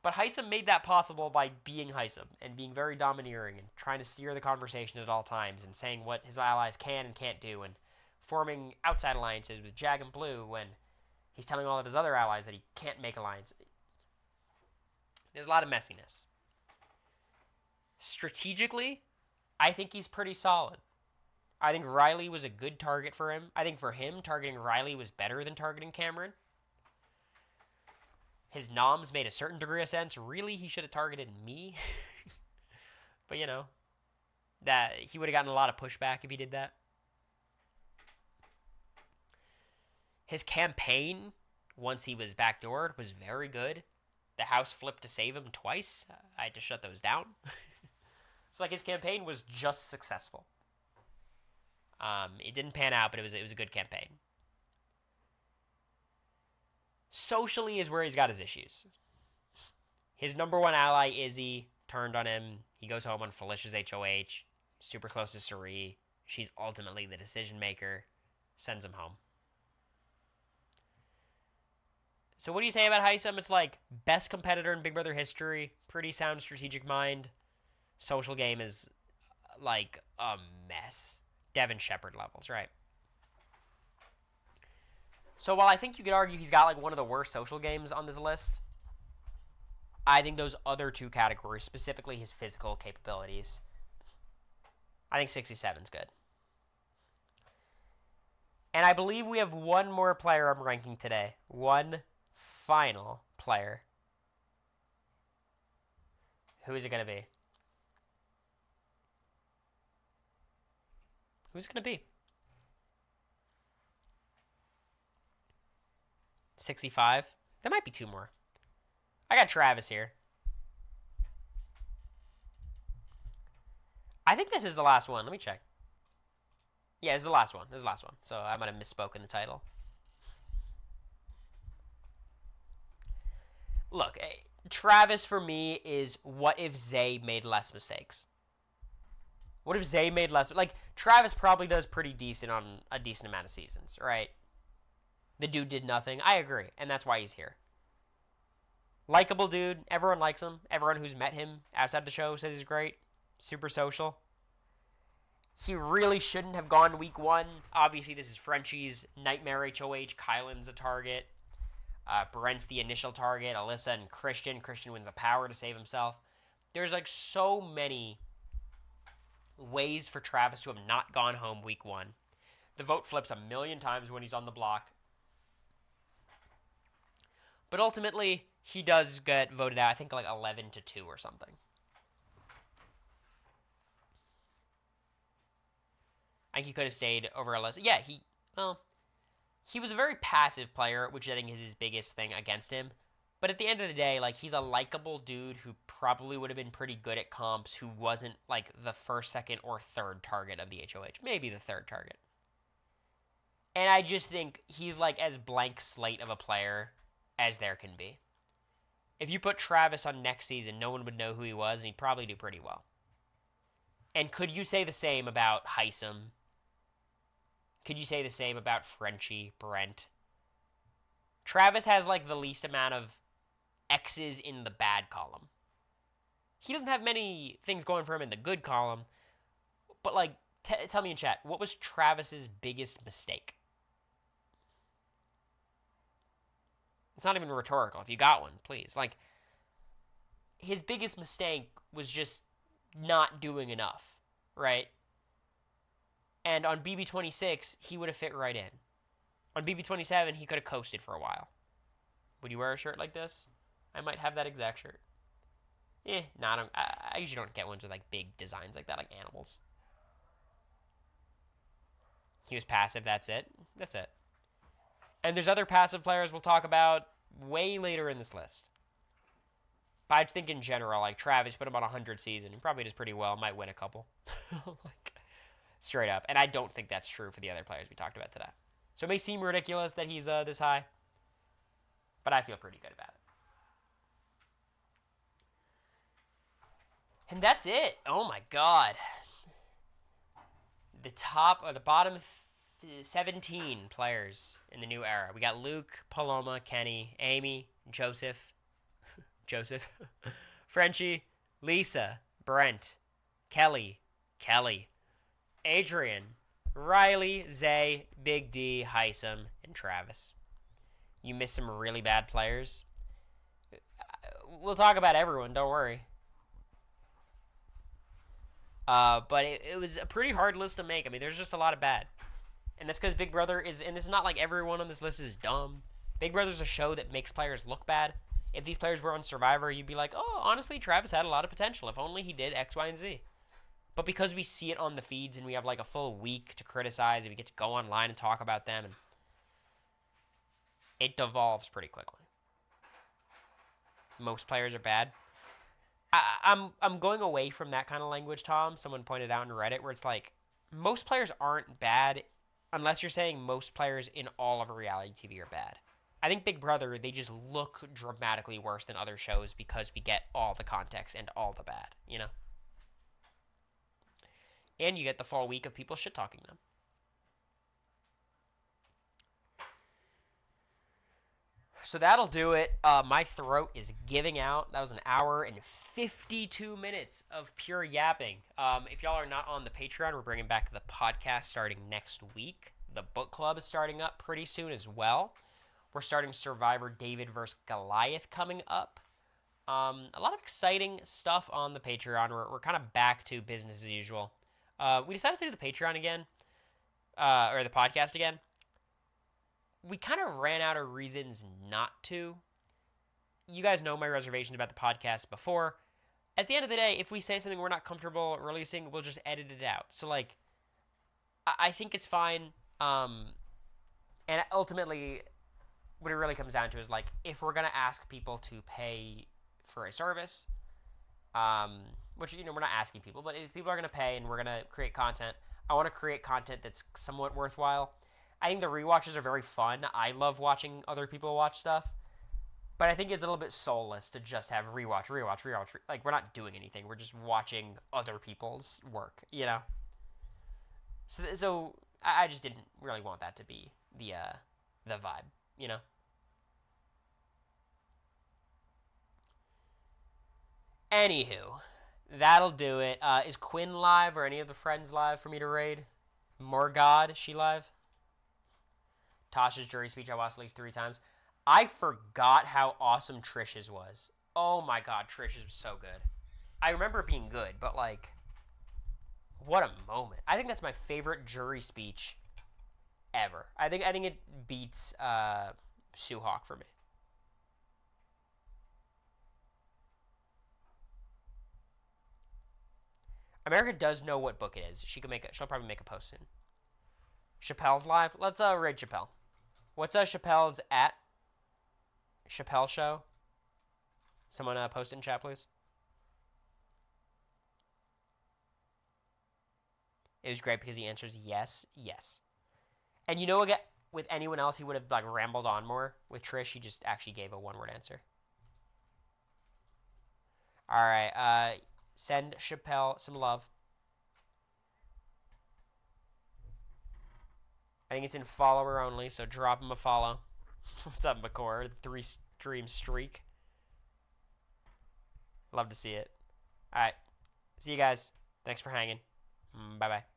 But Heisem made that possible by being Heisem and being very domineering and trying to steer the conversation at all times and saying what his allies can and can't do and forming outside alliances with Jag and Blue when he's telling all of his other allies that he can't make alliances. There's a lot of messiness. Strategically, I think he's pretty solid. I think Riley was a good target for him. I think for him, targeting Riley was better than targeting Cameron. His noms made a certain degree of sense. Really, he should have targeted me. But, you know, that he would have gotten a lot of pushback if he did that. His campaign, once he was backdoored, was very good. The house flipped to save him twice. I had to shut those down. So, like, his campaign was just successful. It didn't pan out, but it was a good campaign. Socially is where he's got his issues. His number one ally, Izzy, turned on him. He goes home on Felicia's HOH. Super close to Suri. She's ultimately the decision maker. Sends him home. So what do you say about Heisem? It's like best competitor in Big Brother history. Pretty sound strategic mind. Social game is like a mess. Devin Shepard levels, right? So while I think you could argue he's got like one of the worst social games on this list, I think those other two categories, specifically his physical capabilities, I think 67's good. And I believe we have one more player I'm ranking today. One final player. Who is it going to be? Who's it going to be? 65? There might be two more. I got Travis here. I think this is the last one. Let me check. Yeah, this is the last one. This is the last one. So I might have misspoken the title. Look, Travis for me is what if Zay made less mistakes? What if Zay made less... Like, Travis probably does pretty decent on a decent amount of seasons, right? The dude did nothing. I agree, and that's why he's here. Likeable dude. Everyone likes him. Everyone who's met him outside the show says he's great. Super social. He really shouldn't have gone week one. Obviously, this is Frenchie's Nightmare HOH. Kylan's a target. Brent's the initial target. Alyssa and Christian. Christian wins a power to save himself. There's like so many ways for Travis to have not gone home week one. The vote flips a million times when he's on the block. But ultimately, he does get voted out, I think like 11-2 or something. I think he could have stayed over Alyssa. Yeah, he was a very passive player, which I think is his biggest thing against him. But at the end of the day, like, he's a likable dude who probably would have been pretty good at comps, who wasn't like the first, second, or third target of the HOH. Maybe the third target. And I just think he's like as blank slate of a player as there can be. If you put Travis on next season, no one would know who he was, and he'd probably do pretty well. And could you say the same about Heisem? Could you say the same about Frenchie, Brent? Travis has like the least amount of X's in the bad column. He doesn't have many things going for him in the good column. But like, tell me in chat, what was Travis's biggest mistake? It's not even rhetorical. If you got one, please. Like, his biggest mistake was just not doing enough, right? And on BB26, he would have fit right in. On BB27, he could have coasted for a while. Would you wear a shirt like this? I might have that exact shirt. No, I usually don't get ones with like big designs like that, like animals. He was passive, that's it. That's it. And there's other passive players we'll talk about way later in this list. But I think in general, like Travis, put him on 100 season. He probably does pretty well. Might win a couple. Like, straight up. And I don't think that's true for the other players we talked about today. So it may seem ridiculous that he's this high. But I feel pretty good about it. And that's it. Oh my god. The top or the bottom 17 players in the new era. We got Luke, Paloma, Kenny, Amy, Joseph, Frenchie, Lisa, Brent, Kelly, Adrian, Riley, Zay, Big D, Heisem, and Travis. You missed some really bad players. We'll talk about everyone, don't worry. But it was a pretty hard list to make. I mean, there's just a lot of bad. And that's because Big Brother is, and this is not like everyone on this list is dumb. Big Brother's a show that makes players look bad. If these players were on Survivor, you'd be like, oh, honestly, Travis had a lot of potential. If only he did X, Y, and Z. But because we see it on the feeds and we have like a full week to criticize and we get to go online and talk about them, and it devolves pretty quickly. Most players are bad. I'm going away from that kind of language, Tom. Someone pointed out on Reddit where it's like, most players aren't bad unless you're saying most players in all of reality TV are bad. I think Big Brother, they just look dramatically worse than other shows because we get all the context and all the bad, you know? And you get the full week of people shit-talking them. So that'll do it. My throat is giving out. That was an hour and 52 minutes of pure yapping. If y'all are not on the Patreon, we're bringing back the podcast starting next week. The book club is starting up pretty soon as well. We're starting Survivor David vs. Goliath coming up. A lot of exciting stuff on the Patreon. We're kind of back to business as usual. We decided to do the Patreon again, or the podcast again. We kind of ran out of reasons not to. You guys know my reservations about the podcast before. At the end of the day, if we say something we're not comfortable releasing, we'll just edit it out. So, like, I think it's fine. And ultimately, what it really comes down to is, like, if we're going to ask people to pay for a service, which, you know, we're not asking people, but if people are going to pay and we're going to create content, I want to create content that's somewhat worthwhile. I think the rewatches are very fun. I love watching other people watch stuff. But I think it's a little bit soulless to just have rewatch. Like, we're not doing anything. We're just watching other people's work, you know? So I just didn't really want that to be the vibe, you know? Anywho, that'll do it. Is Quinn live or any of the friends live for me to raid? Morgad, is she live? Tasha's jury speech I watched at least 3 times. I forgot how awesome Trish's was. Oh my god, Trish's was so good. I remember it being good, but like, what a moment. I think that's my favorite jury speech ever. I think it beats Sue Hawk for me. America does know what book it is. She'll probably make a post soon. Chappelle's live. Let's raid Chappelle. What's Chappelle's at? Chappelle Show? Someone post it in chat, please. It was great because he answers yes, yes. And you know what? With anyone else, he would have like rambled on more. With Trish, he just actually gave a one-word answer. All right. Send Chappelle some love. I think it's in follower only, so drop him a follow. What's up, McCord? 3-stream streak. Love to see it. All right. See you guys. Thanks for hanging. Bye-bye.